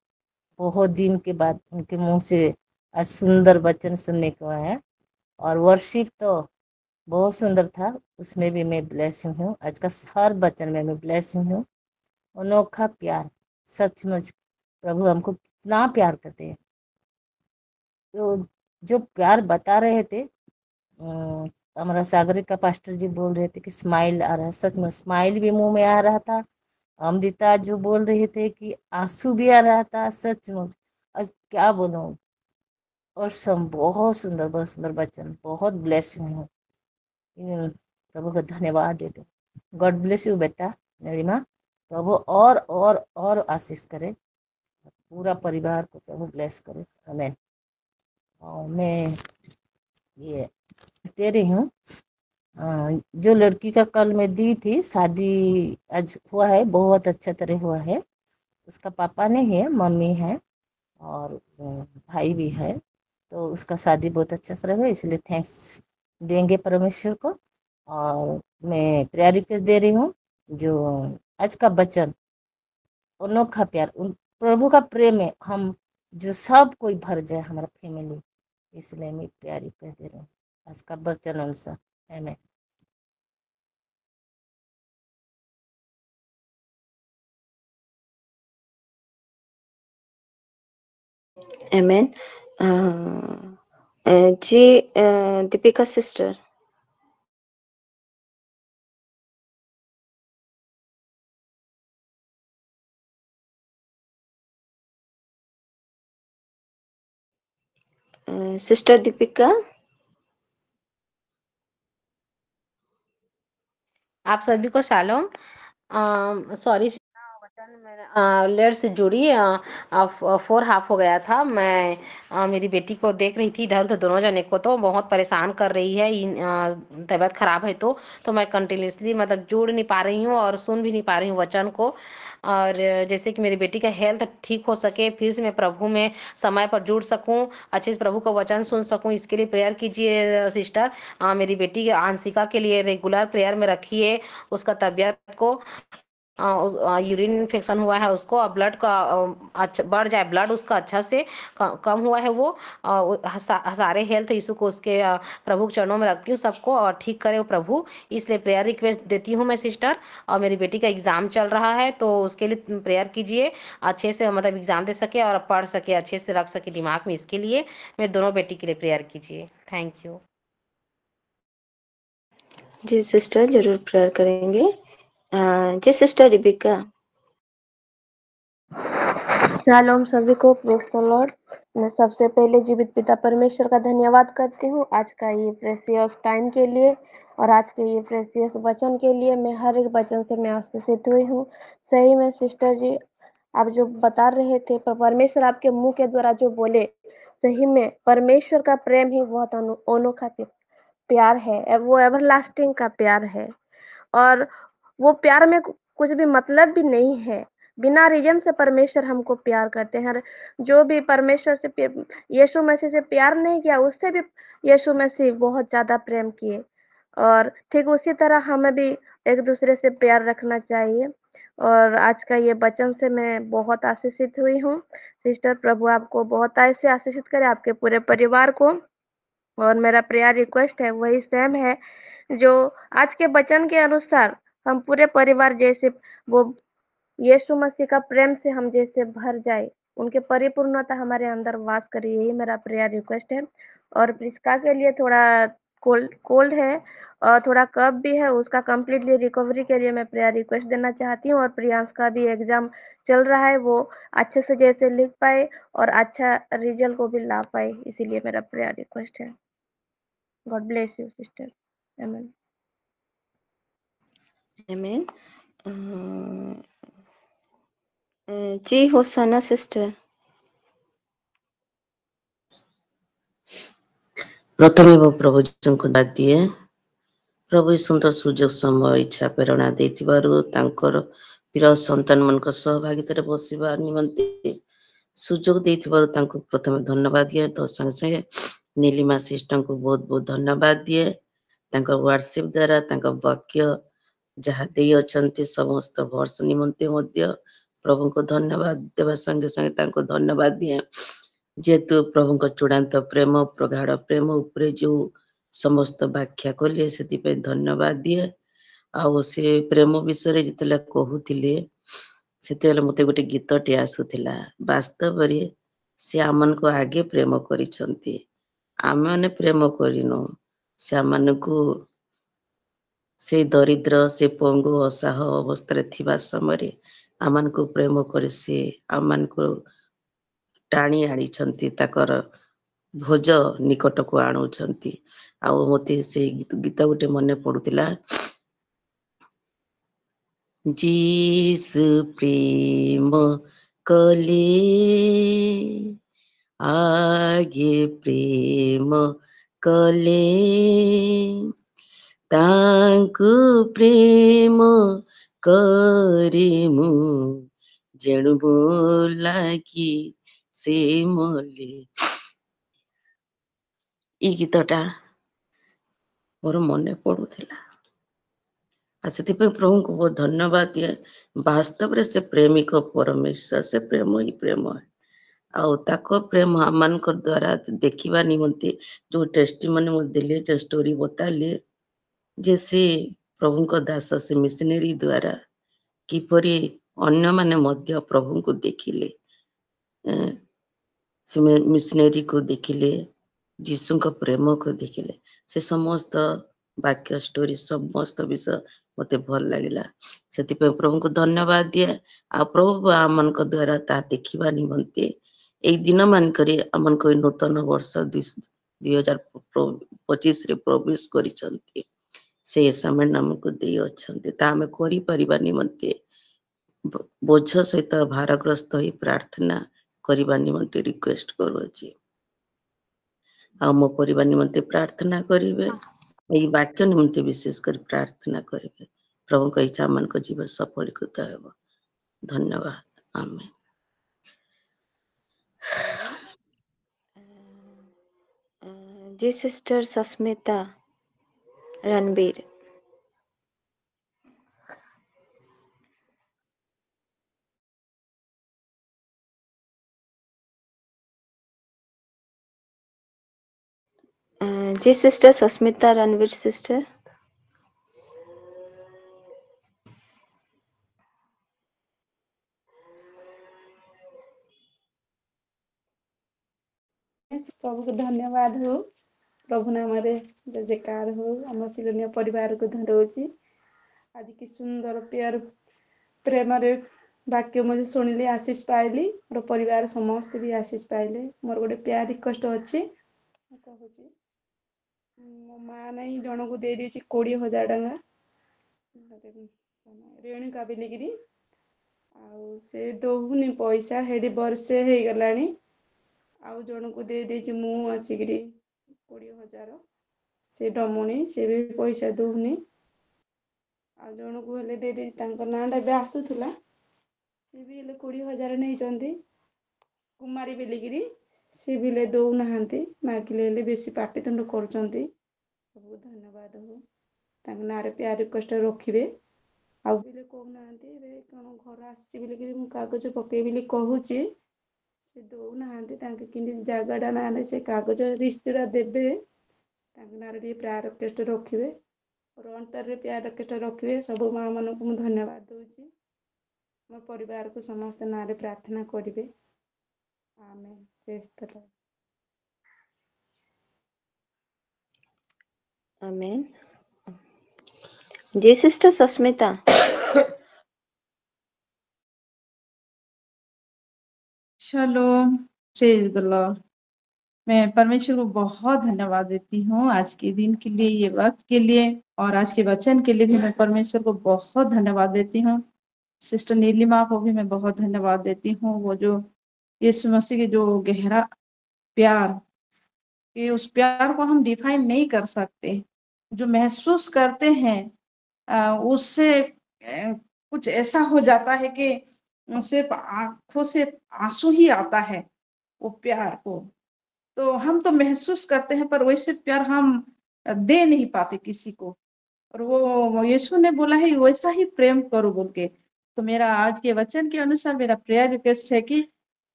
बहुत दिन के बाद उनके मुंह से आज सुंदर वचन सुनने को आया। और वर्शिप तो बहुत सुंदर था, उसमें भी मैं ब्लेसिंग हूँ। आज का हर वचन में मैं ब्लेसिंग हूँ। अनोखा प्यार, सचमुच प्रभु हमको कितना प्यार करते हैं। तो जो प्यार बता रहे थे, हमारा सागरिक का पास्टर जी बोल रहे थे कि स्माइल आ रहा है, सच में स्माइल भी मुंह में आ रहा था। अमृता जो बोल रहे थे कि आंसू भी आ रहा था, सचमुच आज क्या बोलूं। और सब बहुत सुंदर वचन, बहुत ब्लेसिंग हूँ। प्रभु का धन्यवाद देते। गॉड ब्लेस यू बेटा नरिमा। प्रभु और आशीष करे, पूरा परिवार को प्रभु ब्लेस करे। आमीन। और मैं ये दे रही हूँ, जो लड़की का कल मैं दी थी, शादी आज हुआ है, बहुत अच्छा तरह हुआ है। उसका पापा नहीं है, मम्मी है और भाई भी है। तो उसका शादी बहुत अच्छा से रहे, इसलिए थैंक्स देंगे परमेश्वर को। और मैं प्रेयर रिक्वेस्ट दे रही हूँ, जो आज का वचन अनोखा प्यार, उन प्रभु का प्रेम है, हम जो सब कोई भर जाए हमारा फैमिली, इसलिए मैं प्रेयर रिक्वेस्ट दे रही हूँ आज का वचन अनुसार। आमीन। आमीन। जी दीपिका सिस्टर। सिस्टर दीपिका। आप सभी को शालोम। सॉरी वचन लेट से जुड़ी 4 हाफ हो गया था। मैं मेरी बेटी को देख रही थी इधर उधर, दोनों जने को तो बहुत परेशान कर रही है। तबीयत खराब है तो मैं कंटिन्यूसली मतलब जुड़ नहीं पा रही हूँ और सुन भी नहीं पा रही हूँ वचन को। और जैसे कि मेरी बेटी का हेल्थ ठीक हो सके, फिर से मैं प्रभु में समय पर जुड़ सकूं, अच्छे से प्रभु का वचन सुन सकूं, इसके लिए प्रेयर कीजिए सिस्टर। मेरी बेटी आंशिका के लिए रेगुलर प्रेयर में रखिए। उसका तबीयत को यूरिन इन्फेक्शन हुआ है उसको, और ब्लड का अच्छा बढ़ जाए, ब्लड उसका अच्छा से कम हुआ है। वो सारे हेल्थ इशू को उसके प्रभु के चरणों में रखती हूँ सबको, और ठीक करे वो प्रभु। इसलिए प्रेयर रिक्वेस्ट देती हूँ मैं सिस्टर। और मेरी बेटी का एग्जाम चल रहा है तो उसके लिए प्रेयर कीजिए, अच्छे से मतलब एग्जाम दे सके और पढ़ सके, अच्छे से रख सके दिमाग में। इसके लिए मेरे दोनों बेटी के लिए प्रेयर कीजिए। Thank you. जी सिस्टर जरूर प्रेयर करेंगे। जी सिस्टर दीपिका। शालोम सभी को, प्रेज द लॉर्ड। मैं सबसे पहले जीवित पिता परमेश्वर का धन्यवाद करती हूँ आज का ये प्रेशियस टाइम के लिए और आज के ये प्रेशियस वचन के लिए। मैं हर एक वचन से मैं आशीषित हुई हूँ। सही में सिस्टर जी, आप जो बता रहे थे, परमेश्वर आपके मुंह के द्वारा जो बोले, सही में परमेश्वर का प्रेम ही बहुत अनोखा प्यार है, वो एवरलास्टिंग का प्यार है। और वो प्यार में कुछ भी मतलब भी नहीं है, बिना रीजन से परमेश्वर हमको प्यार करते हैं। जो भी परमेश्वर से यीशु मसीह से प्यार नहीं किया, उससे भी यीशु मसीह बहुत ज्यादा प्रेम किए। और ठीक उसी तरह हमें भी एक दूसरे से प्यार रखना चाहिए। और आज का ये वचन से मैं बहुत आशीषित हुई हूँ सिस्टर। प्रभु आपको बहुत ऐसे आशीषित करे, आपके पूरे परिवार को। और मेरा प्रेयर रिक्वेस्ट है वही सेम है, जो आज के वचन के अनुसार हम पूरे परिवार जैसे वो यीशु मसीह का प्रेम से हम जैसे भर जाए, उनके परिपूर्णता हमारे अंदर वास करे, यही मेरा प्रेयर रिक्वेस्ट है। और प्रिस्का के लिए थोड़ा कोल्ड है और थोड़ा कफ भी है, उसका कम्प्लीटली रिकवरी के लिए मैं प्रेयर रिक्वेस्ट देना चाहती हूँ। और प्रियांश का भी एग्जाम चल रहा है, वो अच्छे से जैसे लिख पाए और अच्छा रिजल्ट को भी ला पाए, इसीलिए मेरा प्रेयर रिक्वेस्ट है। God bless you sister. आमीन। आमीन। जी होसाना सिस्टर। प्रथमे वो प्रभु जीशुଙ୍କୁ धन्यवाद दिए। प्रभु सुंदर सुजोग समय इच्छा प्रेरणा देथिबारु तांकर प्रिय संतान मनक सहभागितारे बसिबा निमंते सुजोग देथिबारु तांको प्रथमे धन्यवाद दिए। तो संगे संगे नीलिमा सिस्टर को बहुत बहुत धन्यवाद दिए। तांकर व्हाट्सएप द्वारा तांकर वाक्य जहाँ देई अछंती समस्त वर्ष निमंते मध्य प्रभु को धन्यवाद देवा संगे संगे तांको धन्यवाद दिए। जेहेतु प्रभु को चूड़ांत प्रेम प्रगाढ़ प्रेम उपरे जो समस्त व्याख्या कले से धन्यवाद दिए। आउ से प्रेम विषय जिते कहूले से मते गोटे गीतटे आसुला। वास्तव से आम को आगे प्रेम करिसंती, आम मैंने प्रेम करिनु। से आम को से दरिद्र से पंगु असाह अवस्था थिबा समय आम को प्रेम कर से आम को टाणी आनी ताकर भोज निकट को आणुछंती। आउ मते से गीत गोटे मन पड़ुला, जीसु प्रेम कले आगे प्रेम कले तांकु प्रेम करिमु जेणु बोलाकी से मोले। ई गीतटा मोर मन पड़ुला। से प्रभु को बहुत धन्यवाद दिए। वास्तव रे से प्रेमिक परमेश्वर, से प्रेम ही प्रेम है। आउ ताको प्रेम आम द्वारा देखा निमंते जो टेस्टिमनी देले, जो स्टोरी बताले जे से प्रभु को दास से मिशनरी द्वारा किपरि अन्य माने मध्य प्रभु को देखिले, से मिशनरी को देखिले, जीसु को प्रेम को देखिले। से समस्त वाक्य स्टोरी समस्त विषय मते भल लगिला। से प्रभु को धन्यवाद दिए। आ प्रभु आम द्वारा ता देखा निमंते एक दिन मानक आम को नूतन वर्ष 2025 रे प्रवेश करिसंती। से समय आमको दे अछंती ता आमे करि परिबा निमंते बोझ सहित भारग्रस्त ही प्रार्थना करबा निमंते रिक्वेस्ट करूची। आ मो परिवार निमंते प्रार्थना करिवे, एई वाक्य निमंते विशेष कर प्रार्थना करिवे। प्रभु का इच्छा मन को जीवन सफलीकृत हेबो। धन्यवाद। आमेन। जी सिस्टर सस्मिता रणबीर। जी सिस्टर सस्मिता रणबीर सिस्टर। प्रभु को धन्यवाद हो। प्रभु नाम रे जय जयकार हो। आम सिलोनिया परिवार को धन्यवाद। आज की सुंदर प्यार प्रेम रे वाक्य मुझे शुणिले आशीष पाइली। मोर परिवार समस्त भी आशीष पाइले। मोर गोटे प्यार रिक्वेस्ट अच्छी कहूँ। मो माँ नहीं जन को दे दी 20,000 टंका रेणुका बिलिकी से दौनी पैसा हेडी वर्षे हो गलानी। आउ जन को दे दी मु आसिक 20,000 से डमुनी से भी पैसा दौनी। आ जन को हेले दे दी नाटा भी आसूला सी भी 20,000 नहीं कुमारी बिलिकी सी भी दौना मागिले बेसी पाटितुंड कर। धन्यवाद हो ना प्यार रिक्वेस्ट रखिए। आउ भी कहना कौन घर आसी कागज पकई कहूँ से दौना कि जगटा ना से कागज रिश्तीटा देवे ना प्यार रिक्वेस्ट रखिए और अंतर प्यार रिक्वेस्ट रखिए। सब माँ मन को धन्यवाद दूची। मो परिवार को समस्त ना प्रार्थना करेंगे। आमेन। आमीन। जी सिस्टर सस्मिता। शालोम, प्रेज द लॉर्ड। मैं परमेश्वर को बहुत धन्यवाद देती हूँ आज के दिन के लिए, ये वक्त के लिए, और आज के वचन के लिए भी मैं परमेश्वर को बहुत धन्यवाद देती हूँ। सिस्टर नीलिमा को भी मैं बहुत धन्यवाद देती हूँ। वो जो यीशु मसीह के जो गहरा प्यार, कि उस प्यार को हम डिफाइन नहीं कर सकते, जो महसूस करते हैं उससे कुछ ऐसा हो जाता है कि सिर्फ आंखों से आंसू ही आता है वो प्यार को। तो हम तो महसूस करते हैं पर वैसे प्यार हम दे नहीं पाते किसी को। और वो यीशु ने बोला है वैसा ही प्रेम करो बोल के। तो मेरा आज के वचन के अनुसार मेरा प्रेयर रिक्वेस्ट है कि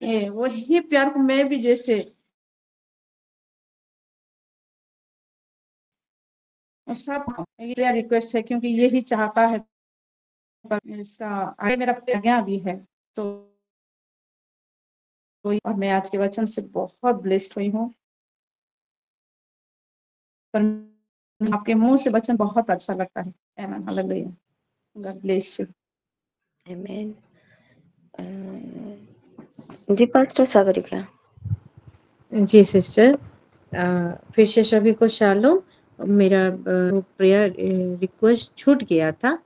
वही प्यार को मैं भी जैसे सब प्रेयर रिक्वेस्ट है, क्योंकि यही चाहता है। पर इसका आगे मेरा आज्ञा भी है। तो और मैं आज के वचन से बहुत ब्लेस्ड हुई हूँ। पर आपके मुंह से वचन बहुत अच्छा लगता है। आमीन, हालेलुया। God bless you. आमीन। जी पास्टर सागरिका। जी सिस्टर, फिर से सभी को शालोम। मेरा प्रेयर रिक्वेस्ट छूट गया था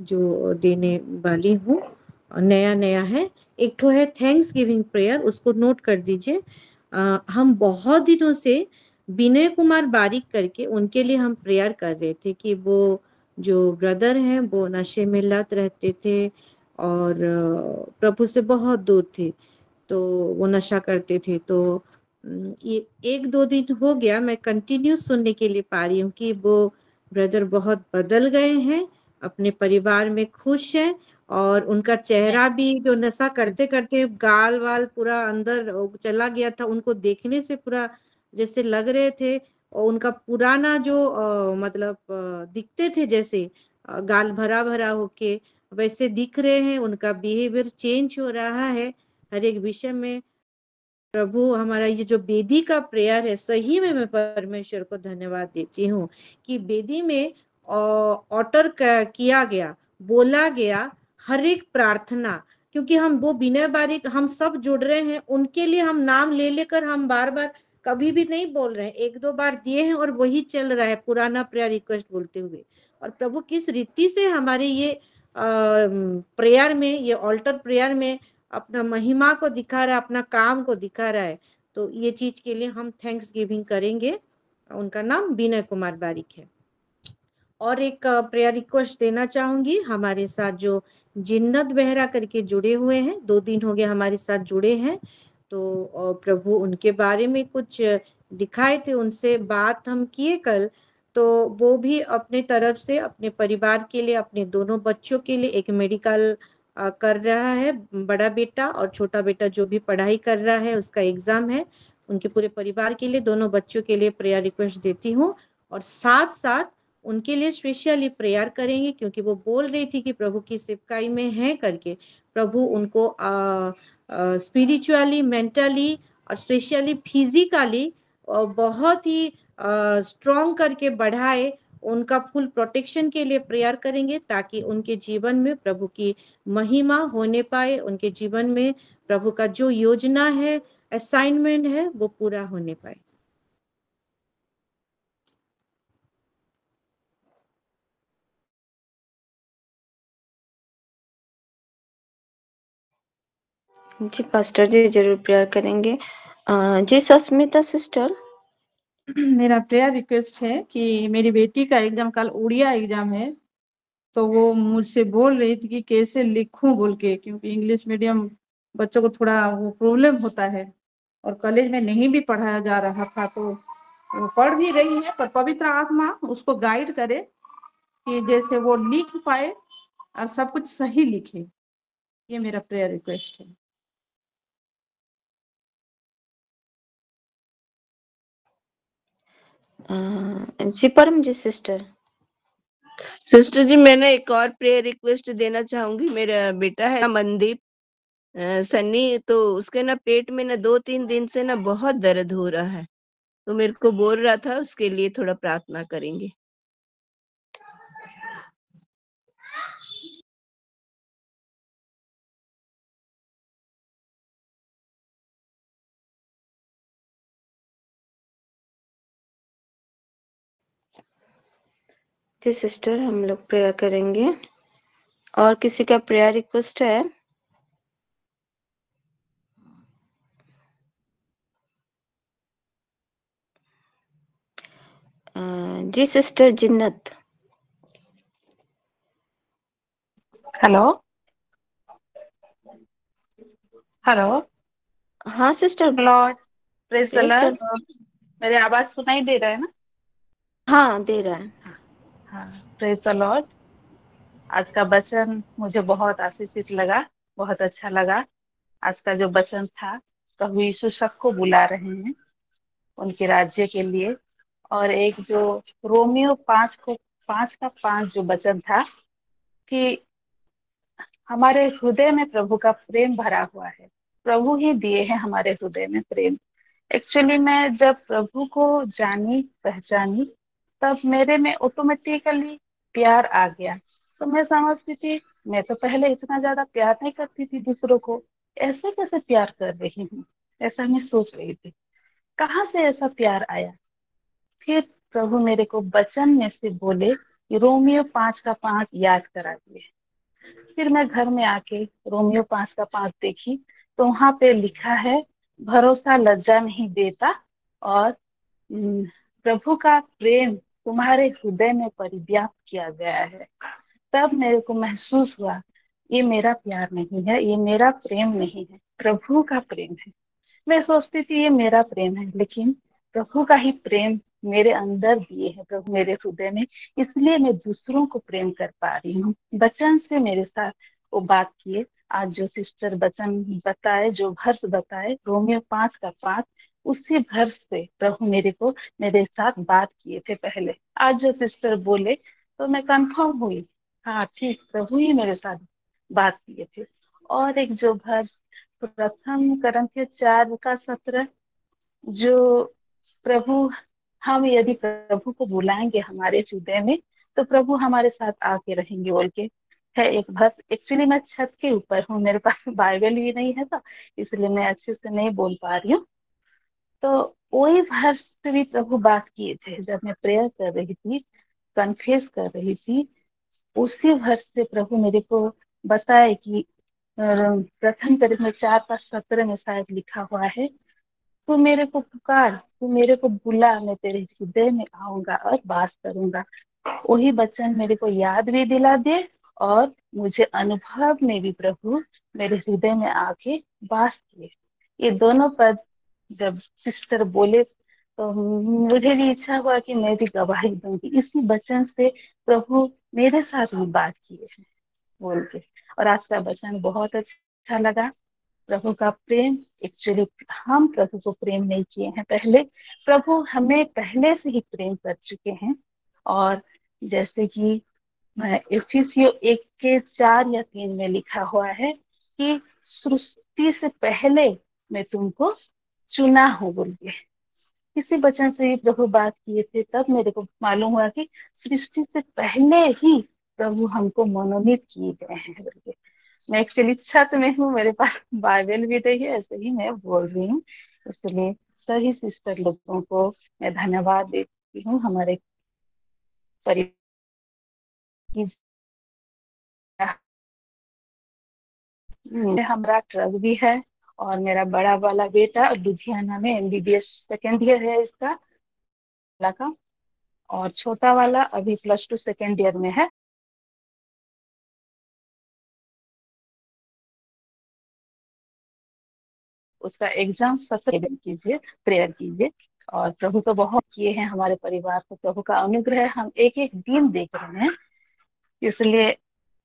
जो देने वाली हूँ, नया नया है। एक तो है थैंक्स गिविंग प्रेयर, उसको नोट कर दीजिए। हम बहुत दिनों से विनय कुमार बारिक करके उनके लिए हम प्रेयर कर रहे थे कि वो जो ब्रदर हैं वो नशे में लत रहते थे और प्रभु से बहुत दूर थे, तो वो नशा करते थे। तो ये 1-2 दिन हो गया मैं कंटिन्यू सुनने के लिए पा रही हूँ कि वो ब्रदर बहुत बदल गए हैं, अपने परिवार में खुश हैं, और उनका चेहरा भी जो नशा करते करते गाल वाल पूरा अंदर चला गया था, उनको देखने से पूरा जैसे लग रहे थे। और उनका पुराना जो मतलब दिखते थे जैसे गाल भरा भरा होके वैसे दिख रहे हैं। उनका बिहेवियर चेंज हो रहा है हर एक विषय में। प्रभु, हमारा ये जो बेदी का प्रेयर है, सही में मैं परमेश्वर को धन्यवाद देती हूँ कि बेदी में ऑर्डर किया गया, बोला गया हर एक प्रार्थना, क्योंकि हम वो बिना बारीक हम सब जुड़ रहे हैं, उनके लिए हम नाम ले लेकर हम बार बार कभी भी नहीं बोल रहे हैं। 1-2 बार दिए हैं और वही चल रहा है पुराना प्रेयर रिक्वेस्ट बोलते हुए। और प्रभु किस रीति से हमारे ये प्रेयर में, ये ऑल्टर प्रेयर में अपना महिमा को दिखा रहा है, अपना काम को दिखा रहा है। तो ये चीज के लिए हम थैंक्स गिविंग करेंगे। उनका नाम विनय कुमार बारिक है। और एक प्रेयर रिक्वेस्ट देना चाहूंगी, हमारे साथ जो जिन्नत बेहरा करके जुड़े हुए हैं, 2 दिन हो गए हमारे साथ जुड़े हैं। तो प्रभु उनके बारे में कुछ दिखाए थे, उनसे बात हम किए कल। तो वो भी अपने तरफ से अपने परिवार के लिए, अपने दोनों बच्चों के लिए एक मेडिकल कर रहा है, बड़ा बेटा और छोटा बेटा जो भी पढ़ाई कर रहा है उसका एग्जाम है। उनके पूरे परिवार के लिए, दोनों बच्चों के लिए प्रेयर रिक्वेस्ट देती हूँ। और साथ साथ उनके लिए स्पेशली प्रेयर करेंगे, क्योंकि वो बोल रही थी कि प्रभु की सेवकाई में है करके प्रभु उनको स्पिरिचुअली, मेंटली और स्पेशली फिजिकली बहुत ही स्ट्रॉन्ग करके बढ़ाए। उनका फुल प्रोटेक्शन के लिए प्रेयर करेंगे ताकि उनके जीवन में प्रभु की महिमा होने पाए, उनके जीवन में प्रभु का जो योजना है, असाइनमेंट है, वो पूरा होने पाए। जी पास्टर जी जरूर प्रेयर करेंगे। जी सस्मिता सिस्टर। मेरा प्रेयर रिक्वेस्ट है कि मेरी बेटी का एग्जाम कल उड़िया एग्जाम है, तो वो मुझसे बोल रही थी कि कैसे लिखूं बोल के, क्योंकि इंग्लिश मीडियम बच्चों को थोड़ा वो प्रॉब्लम होता है और कॉलेज में नहीं भी पढ़ाया जा रहा था। तो वो पढ़ भी रही है, पर पवित्र आत्मा उसको गाइड करे कि जैसे वो लिख पाए और सब कुछ सही लिखे। ये मेरा प्रेयर रिक्वेस्ट है। जी परम जी सिस्टर। सिस्टर जी, मैंने एक और प्रेयर रिक्वेस्ट देना चाहूंगी। मेरा बेटा है मनदीप सन्नी, तो उसके ना पेट में ना 2-3 दिन से ना बहुत दर्द हो रहा है, तो मेरे को बोल रहा था उसके लिए थोड़ा प्रार्थना करेंगे। जी सिस्टर, हम लोग प्रेयर करेंगे। और किसी का प्रेयर रिक्वेस्ट है? जी सिस्टर जिन्नत। हेलो हेलो हाँ sister. Lord praise the praise the Lord. Lord. मेरी आवाज सुनाई दे रहा है ना? हाँ दे रहा है। हाँ, प्रेज द लॉर्ड। आज का वचन मुझे बहुत आशीषित लगा, बहुत अच्छा लगा। आज का जो वचन था, प्रभु यीशु सबको बुला रहे हैं उनके राज्य के लिए। और एक जो रोमियो 5:5 जो वचन था कि हमारे हृदय में प्रभु का प्रेम भरा हुआ है, प्रभु ही दिए हैं हमारे हृदय में प्रेम। एक्चुअली मैं जब प्रभु को जानी पहचानी, तब मेरे में ऑटोमेटिकली प्यार आ गया। तो मैं समझती थी, मैं तो पहले इतना ज्यादा प्यार नहीं करती थी दूसरों को, ऐसे कैसे प्यार कर रही हूँ, ऐसा मैं सोच रही थी। कहाँ से ऐसा प्यार आया? फिर प्रभु मेरे को वचन में से बोले, रोमियो 5:5 याद करा दिए। फिर मैं घर में आके रोमियो 5:5 देखी, तो वहां पे लिखा है, भरोसा लज्जा नहीं देता और प्रभु का प्रेम तुम्हारे हृदय में परिव्याप्त किया गया है। तब मेरे को महसूस हुआ, ये मेरा प्यार नहीं है, ये मेरा प्रेम नहीं है, प्रभु का प्रेम है। मैं सोचती थी ये मेरा प्रेम है, लेकिन प्रभु का ही प्रेम मेरे अंदर दिए है प्रभु मेरे हृदय में, इसलिए मैं दूसरों को प्रेम कर पा रही हूँ। वचन से मेरे साथ वो बात किए। आज जो सिस्टर वचन बताए, जो वर्ष बताए रोमियो 5:5, उसी वर्ष से प्रभु मेरे साथ बात किए थे पहले। आज जो सिस्टर बोले तो मैं कंफर्म हुई, हाँ ठीक, प्रभु ही मेरे साथ बात किए थे। और एक जो वर्ष प्रथम करंथियों 4:17, जो प्रभु, हम यदि प्रभु को बुलाएंगे हमारे हृदय में, तो प्रभु हमारे साथ आके रहेंगे बोल के है एक भक्त। एक्चुअली मैं छत के ऊपर हूँ, मेरे पास बाइबल भी नहीं है, तो इसलिए मैं अच्छे से नहीं बोल पा रही हूँ। तो वही वर्ष से भी प्रभु बात किए थे, जब मैं प्रेयर कर रही थी, कन्फेस कर रही थी, उसी वर्ष से प्रभु मेरे को बताए कि प्रथम करंथियों 4:17 में शायद लिखा हुआ है, तू मेरे को पुकार, तू मेरे को बुला, मैं तेरे हृदय में आऊंगा और वास करूंगा। वही वचन मेरे को याद भी दिला दे, और मुझे अनुभव में भी प्रभु मेरे हृदय में आके वास किए। ये दोनों पद जब सिस्टर बोले, तो मुझे भी इच्छा हुआ कि मैं भी गवाही दूंगी, इसी वचन से प्रभु मेरे साथ भी बात किए हैं बोल के। और आज का वचन बहुत अच्छा लगा। प्रभु का प्रेम, एक्चुअली हम प्रभु को प्रेम नहीं किए हैं पहले, प्रभु हमें पहले से ही प्रेम कर चुके हैं। और जैसे कि इफिसियों 1:4 या 3 में लिखा हुआ है कि सृष्टि से पहले मैं तुमको चुना हूँ बोल के। किसी वचन से ही प्रभु बात किए थे, तब मेरे को मालूम हुआ कि सृष्टि से पहले ही प्रभु हमको मनोनीत किए गए हैं बोल के। मैं एक्चुअली छत में हूँ, मेरे पास बाइबल भी नहीं है, ऐसे ही मैं बोल रही हूँ। इसलिए सभी सिस्टर लोगों को मैं धन्यवाद देती हूँ, हमारे परिवार हमारा ट्रक भी है, और मेरा बड़ा वाला बेटा लुधियाना में MBBS सेकेंड ईयर है इसका का, और छोटा वाला अभी +2 सेकेंड ईयर में है। उसका एग्जाम 17 कीजिए, प्रेयर कीजिए। और प्रभु तो बहुत किए हैं हमारे परिवार को, प्रभु का अनुग्रह हम एक एक दिन देख रहे हैं। इसलिए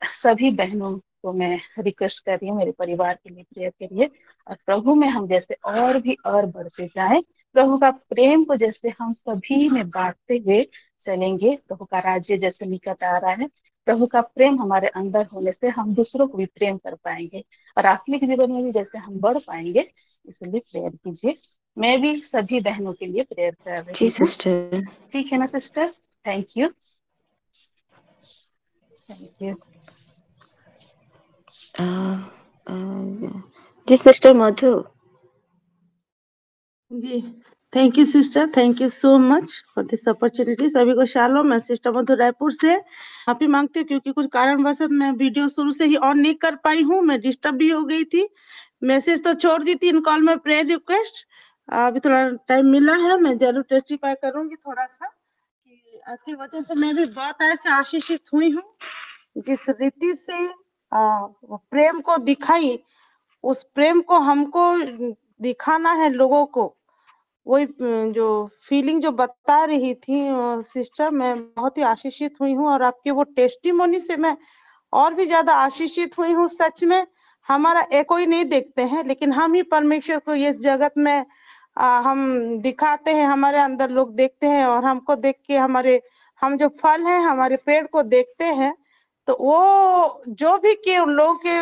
सभी बहनों को मैं रिक्वेस्ट कर रही हूँ, मेरे परिवार के लिए प्रेयर करिए, और प्रभु में हम जैसे और भी और बढ़ते जाएं, प्रभु का प्रेम को जैसे हम सभी में बांटते हुए चलेंगे, प्रभु का राज्य जैसे निकट आ रहा है, प्रभु का प्रेम हमारे अंदर होने से हम दूसरों को भी प्रेम कर पाएंगे, और आत्मिक जीवन में भी जैसे हम बढ़ पाएंगे। इसलिए प्रेयर कीजिए। मैं भी सभी बहनों के लिए प्रेयर कर जी रही हूँ। सिस्टर। ठीक है ना sister? Thank you, thank you. जी सिस्टर मधु। जी, thank you sister, thank you so much for this opportunity. सभी को शालोम। मैं सिस्टर मधु रायपुर से माफी मांगती हूँ क्योंकि कुछ कारणवश मैं वीडियो शुरू से ही ऑन नहीं कर पाई हूँ। मैं डिस्टर्ब भी हो गई थी। मैसेज तो छोड़ दी थी इन कॉल में प्रेयर रिक्वेस्ट। अभी थोड़ा टाइम मिला है, मैं जरूर टेस्टिफाई करूंगी थोड़ा सा कि आपकी वजह से मैं भी बहुत ऐसे आशीषित हुई हूँ। जिस रीति से प्रेम को दिखाई, उस प्रेम को हमको दिखाना है लोगों को। वही जो फीलिंग जो बता रही थी सिस्टर, मैं बहुत ही आशीषित हुई हूँ। और आपके वो टेस्टिमोनी से मैं और भी ज्यादा आशीषित हुई हूँ। सच में हमारा कोई नहीं देखते हैं, लेकिन हम ही परमेश्वर को इस जगत में हम दिखाते हैं। हमारे अंदर लोग देखते हैं और हमको देख के हम जो फल हैं हमारे पेड़ को देखते हैं। तो वो जो भी के उन लोगों के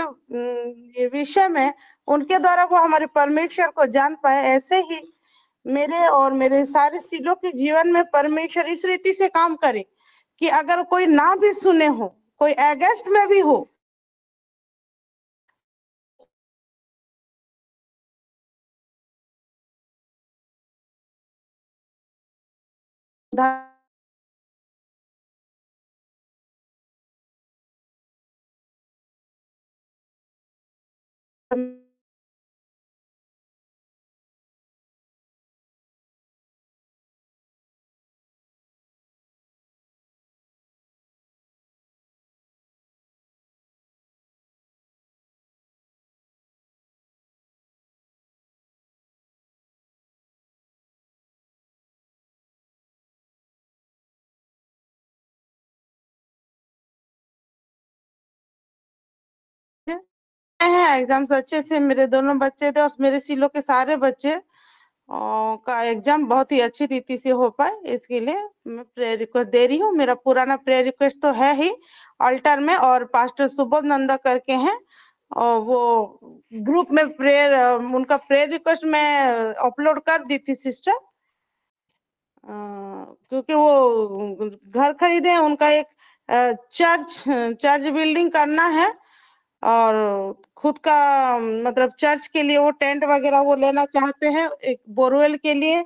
ये विषय में उनके द्वारा वो हमारे परमेश्वर को जान पाए। ऐसे ही मेरे और मेरे सारे सीलों के जीवन में परमेश्वर इस रीति से काम करे कि अगर कोई ना भी सुने हो, कोई अगेंस्ट में भी हो, है एग्जाम्स अच्छे से मेरे दोनों बच्चे थे और मेरे सीलों के सारे बच्चे का एग्जाम बहुत ही अच्छी रीति से हो पाए। इसके लिए मैं प्रेयर रिक्वेस्ट दे रही हूँ। मेरा पुराना प्रेयर रिक्वेस्ट तो है ही अल्टर में, और पास्टर सुबोध नंदा करके हैं और वो ग्रुप में प्रेयर, उनका प्रेयर रिक्वेस्ट मैं अपलोड कर दी थी सिस्टर। क्योंकि वो घर खरीदे हैं, उनका एक चर्च बिल्डिंग करना है और खुद का मतलब चर्च के लिए वो टेंट वगैरह वो लेना चाहते हैं एक बोरवेल के लिए,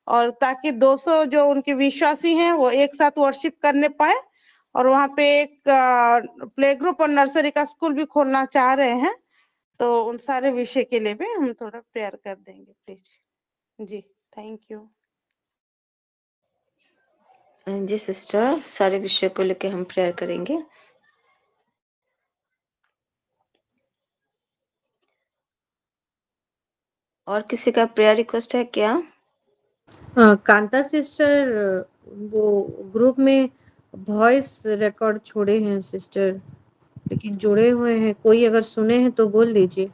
और ताकि 200 जो उनके विश्वासी हैं वो एक साथ वर्शिप करने पाए। और वहाँ पे एक प्ले ग्रुप और नर्सरी का स्कूल भी खोलना चाह रहे हैं। तो उन सारे विषय के लिए भी हम थोड़ा प्रेयर कर देंगे प्लीज। जी थैंक यू। जी सिस्टर, सारे विषय को लेके हम प्रेयर करेंगे। और किसी का प्रेयर रिक्वेस्ट है क्या? कांता सिस्टर वो ग्रुप में वॉइस रिकॉर्ड छोड़े हैं सिस्टर, लेकिन जुड़े हुए हैं। कोई अगर सुने हैं तो बोल दीजिए।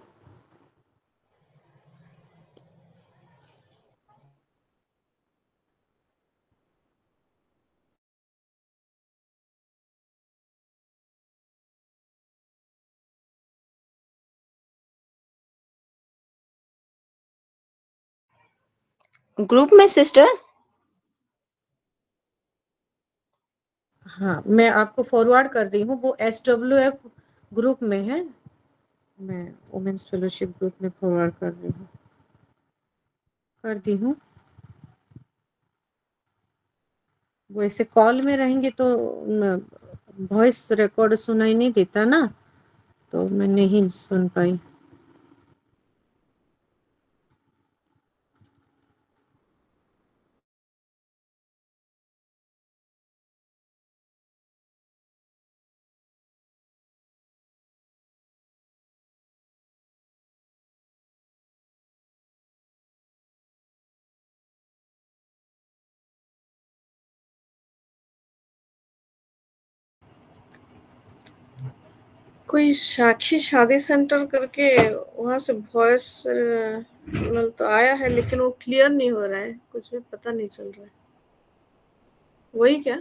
ग्रुप में सिस्टर? हाँ, मैं आपको फॉरवर्ड कर रही हूँ। वो SWF ग्रुप में है। मैं वुमेन्स फेलोशिप ग्रुप में फॉरवर्ड कर रही हूँ, कर दी हूँ। वो ऐसे कॉल में रहेंगे तो वॉइस रिकॉर्ड सुनाई नहीं देता ना, तो मैं नहीं सुन पाई। कोई साक्षी शादी सेंटर करके वहां से वॉइस मेल तो आया है, लेकिन वो क्लियर नहीं हो रहा है, कुछ भी पता नहीं चल रहा है। वही क्या?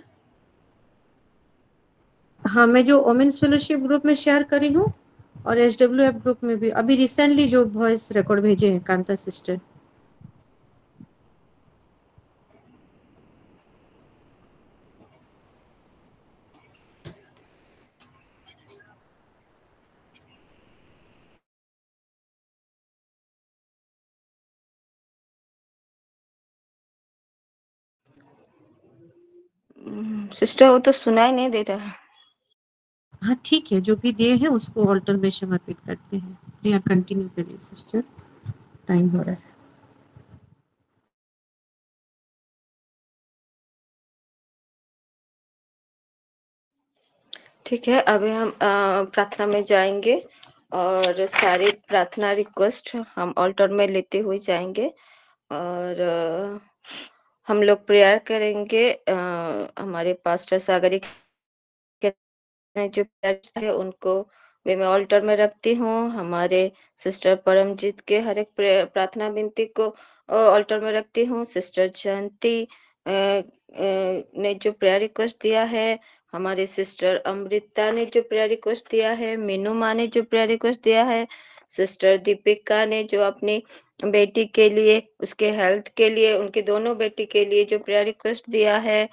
हाँ, मैं जो वुमेन्स फेलोशिप ग्रुप में शेयर करी हूँ और SWF ग्रुप में भी अभी रिसेंटली जो वॉइस रिकॉर्ड भेजे हैं कांता सिस्टर। सिस्टर वो तो सुनाई नहीं दे रहा है। हाँ ठीक है, जो भी दिए हैं उसको ऑल्टर में समर्पित करते हैं। प्रिया कंटिन्यू करिए सिस्टर, टाइम हो रहा है। ठीक है, अभी हम प्रार्थना में जाएंगे और सारे प्रार्थना रिक्वेस्ट हम ऑल्टर में लेते हुए जाएंगे और हम लोग प्रेयर करेंगे। हमारे पास्टर सागरी जो प्रेयर है उनको वे मैं ऑल्टर में रखती हूँ। हमारे सिस्टर परमजीत के हर एक प्रार्थना विनती को ऑल्टर में रखती हूँ। सिस्टर जयंती ने जो प्रेयर रिक्वेस्ट दिया है, हमारे सिस्टर अमृता ने जो प्रेयर रिक्वेस्ट दिया है, मीनू माँ ने जो प्रेयर रिक्वेस्ट दिया है, सिस्टर दीपिका ने जो अपनी बेटी के लिए, उसके हेल्थ के लिए, उनकी दोनों बेटी के लिए जो प्रेयर रिक्वेस्ट दिया है,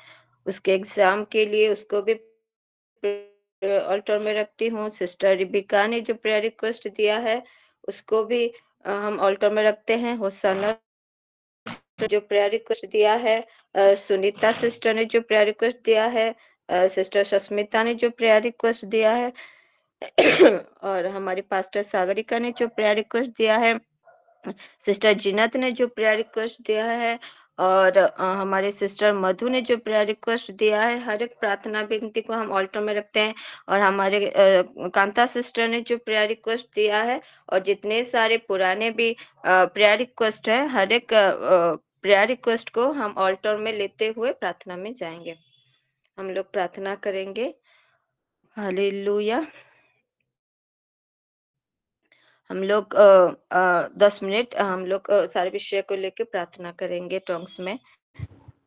उसके एग्जाम के लिए उसको भी ऑल्टर में रखती हूँ। सिस्टर रिबिका ने जो प्रेयर रिक्वेस्ट दिया है उसको भी हम ऑल्टर में रखते हैं। होसाना जो प्रेयर रिक्वेस्ट दिया है, सुनीता सिस्टर ने जो प्रेयर रिक्वेस्ट दिया है, सिस्टर सस्मिता ने जो प्रेयर रिक्वेस्ट दिया है और हमारी पास्टर सागरिका ने जो प्रेयर रिक्वेस्ट दिया है, सिस्टर जिनत ने जो प्रेयर रिक्वेस्ट दिया है और हमारे सिस्टर मधु ने जो प्रेयर रिक्वेस्ट दिया है। हर एक प्रार्थना विनती को हम ऑल्टर में रखते हैं और हमारे कांता सिस्टर ने जो प्रेयर रिक्वेस्ट दिया है और जितने सारे पुराने भी प्रेयर रिक्वेस्ट है, हर एक प्रेयर रिक्वेस्ट को हम ऑल्टर में लेते हुए प्रार्थना में जाएंगे। हम लोग प्रार्थना करेंगे। हालेलुया। हम लोग 10 मिनट हम लोग सारे विषय को लेकर प्रार्थना करेंगे टॉन्ग्स में।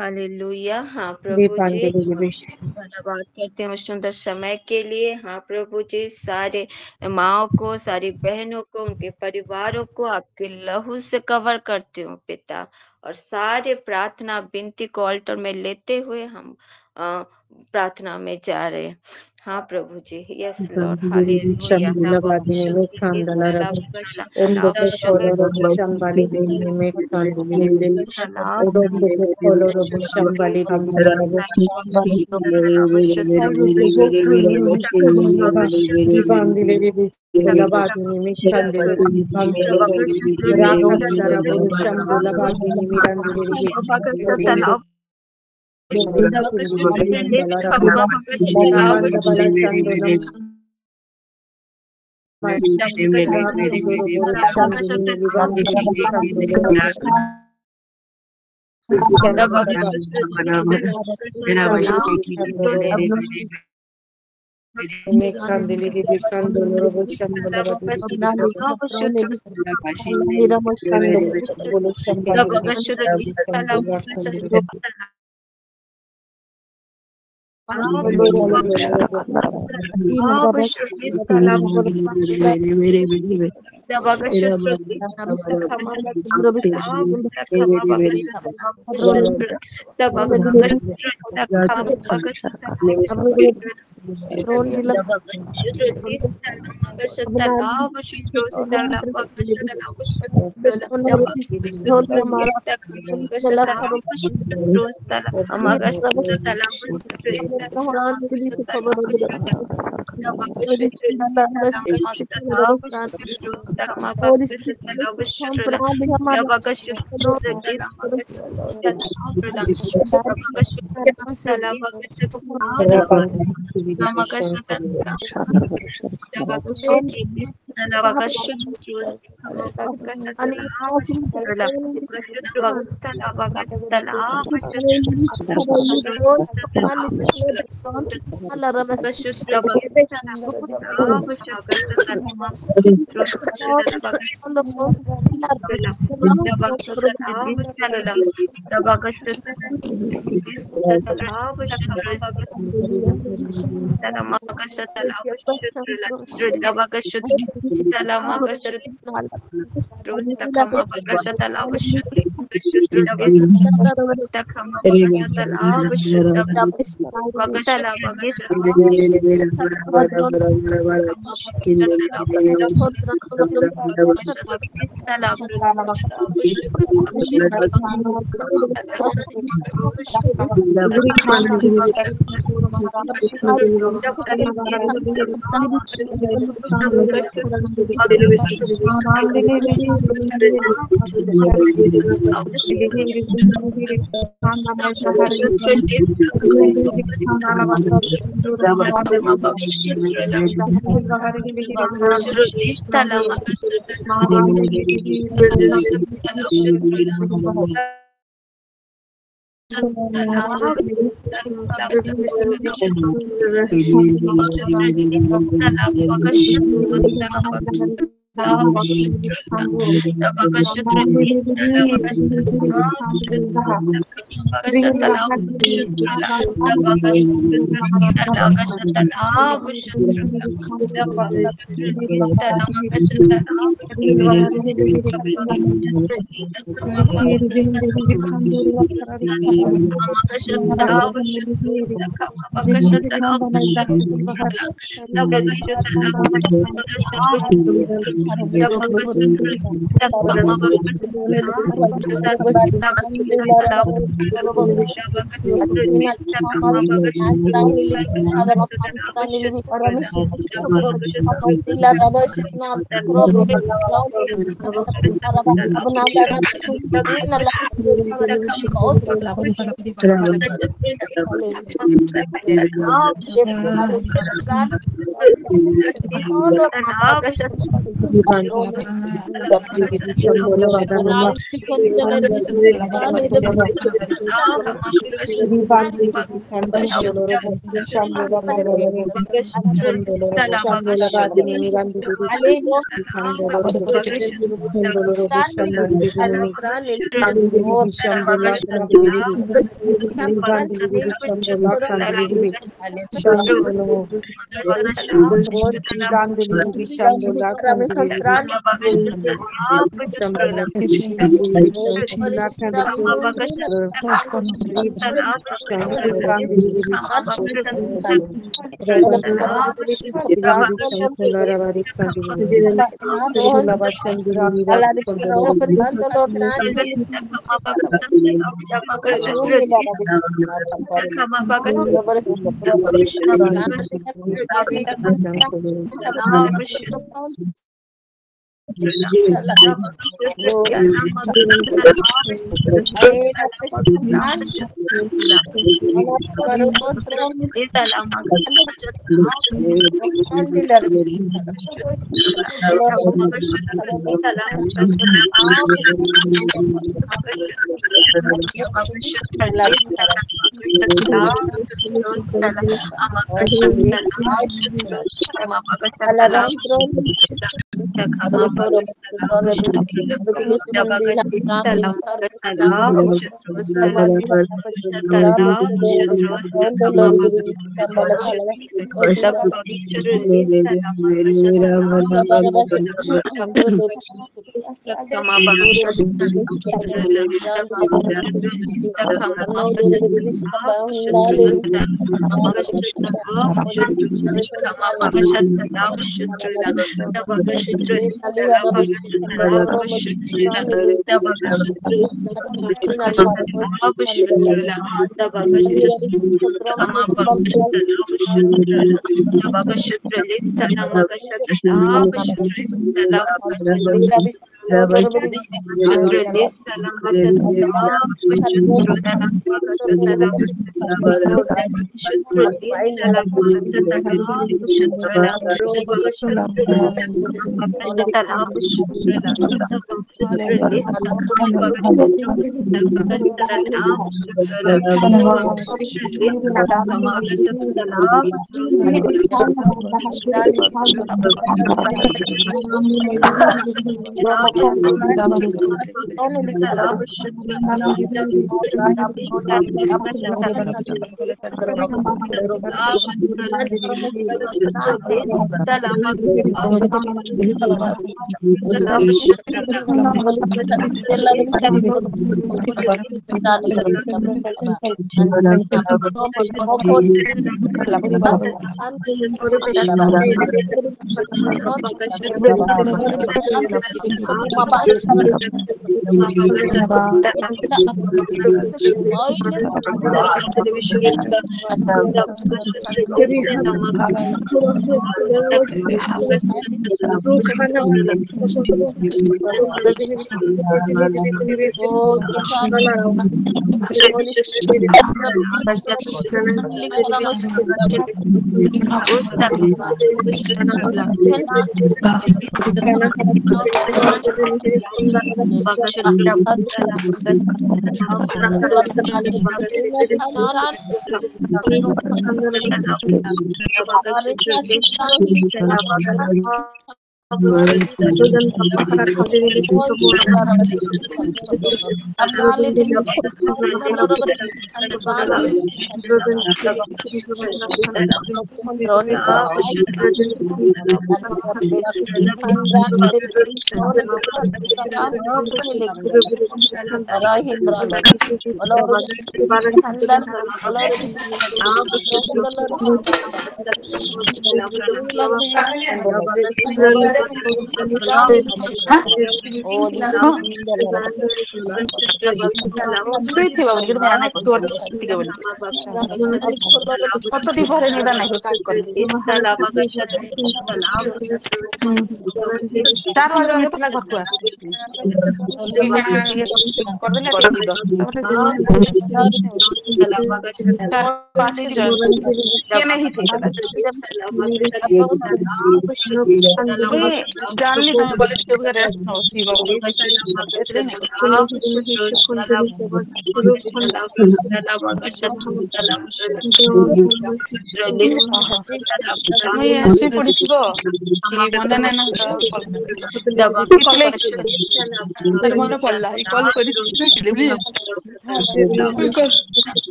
हालेलुया। हाँ प्रभु जी, धन्यवाद करते हैं उस सुंदर समय के लिए। हाँ प्रभु जी, सारे माओ को, सारी बहनों को, उनके परिवारों को आपके लहू से कवर करते हो पिता, और सारे प्रार्थना विनती को ऑल्टर में लेते हुए हम प्रार्थना में जा रहे हैं। हाँ प्रभु जी, यस लॉर्ड, हालेलुया।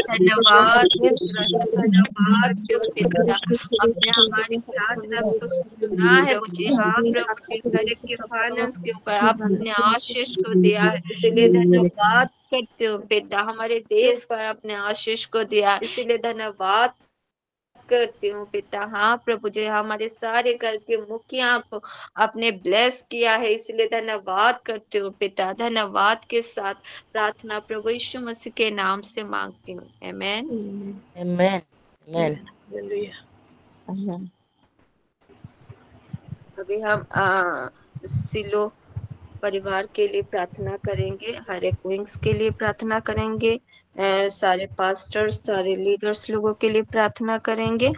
धन्यवाद अपने हमारी प्रार्थना को सुना है हाँ प्रभु के घर के फाइनेंस के ऊपर आपने आशीष को दिया है, इसलिए धन्यवाद करते हो पिता। हमारे देश पर अपने आशीष को दिया, इसीलिए धन्यवाद करती हूँ पिता। हाँ प्रभु जी, हमारे सारे घर के मुखिया को आपने ब्लेस किया है, इसलिए धन्यवाद करती हूँ पिता। धन्यवाद के साथ प्रार्थना प्रभु यीशु मसीह के नाम से मांगती हूँ, आमेन आमेन आमेन। अभी हम सिलो परिवार के लिए प्रार्थना करेंगे, हर एक विंग्स के लिए प्रार्थना करेंगे, सारे पास्टर्स, सारे लीडर्स लोगों के लिए प्रार्थना करेंगे,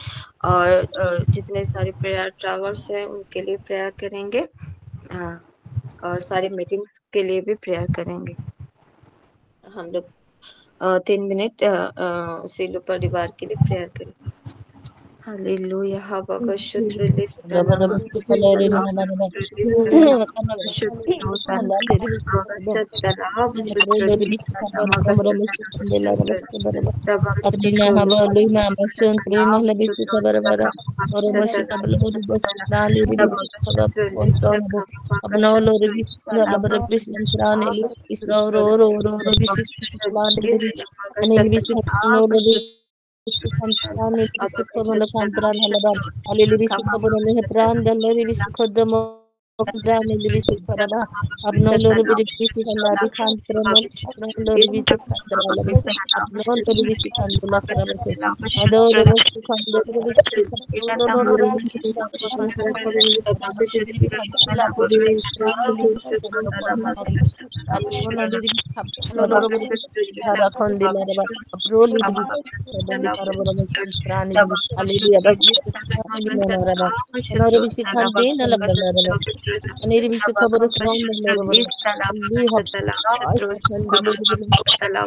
और जितने सारे प्रेयर ट्रैवर्स हैं उनके लिए प्रेयर करेंगे, और सारे मीटिंग्स के लिए भी प्रेयर करेंगे। हम लोग 3 मिनट सिलो परिवार के लिए प्रेयर करेंगे। Hallelujah Brani libisi karaba abnon lori libisi kandari kantrano abnon lori libisi kandrala abnon lori libisi kandula karabase adoro libisi kandoro libisi kandoro lori libisi kandila brani libisi kandolo kormari abnon lori libisi kandolo libisi hara kandila raba abroli libisi kandali karabara libisi brani libisi alidi abagisi kandila raba anoro libisi kandina labdana raba Aniri bisa kabar from the Lord. Ali have I can deliver no Lord.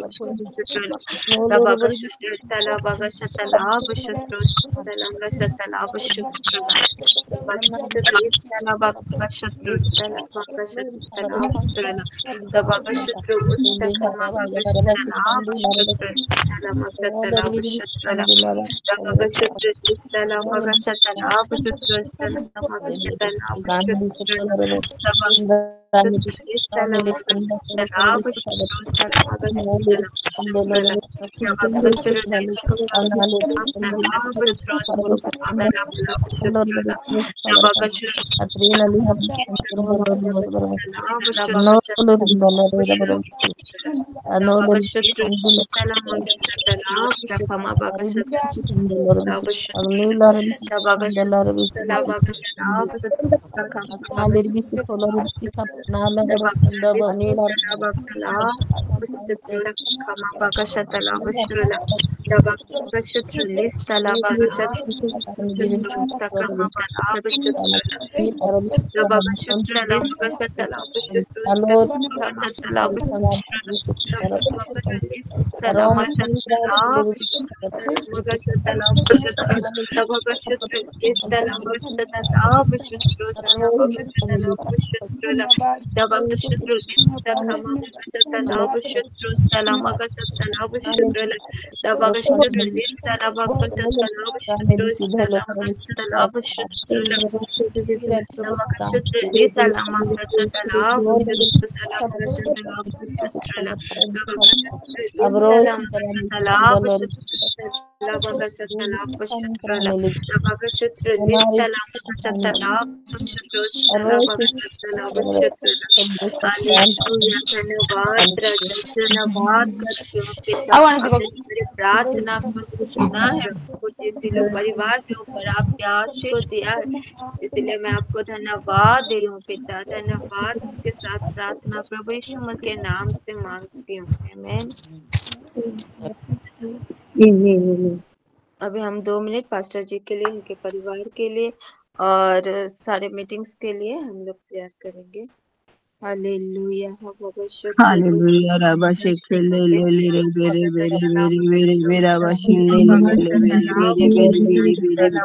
प्रार्थना आपको सुना है, परिवार के ऊपर आपने आशीष दिया है, इसलिए मैं आपको धन्यवाद दे रही हूँ पिता। धन्यवाद के साथ प्रार्थना प्रभु यीशु मसीह के नाम से मांगती हूँ, आमीन। अभी हम 2 मिनट पास्टर जी के लिए, उनके परिवार के लिए और सारे मीटिंग्स के लिए हम लोग प्रेयर करेंगे। हालेलुया हालेलुया रबा शेखले ले ले रे बेरे बेरे बेरे बेरे बेरा बशिन ले ले ले बेरे बेरे बेरे बेरे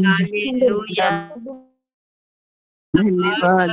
हालेलुया। धन्यवाद।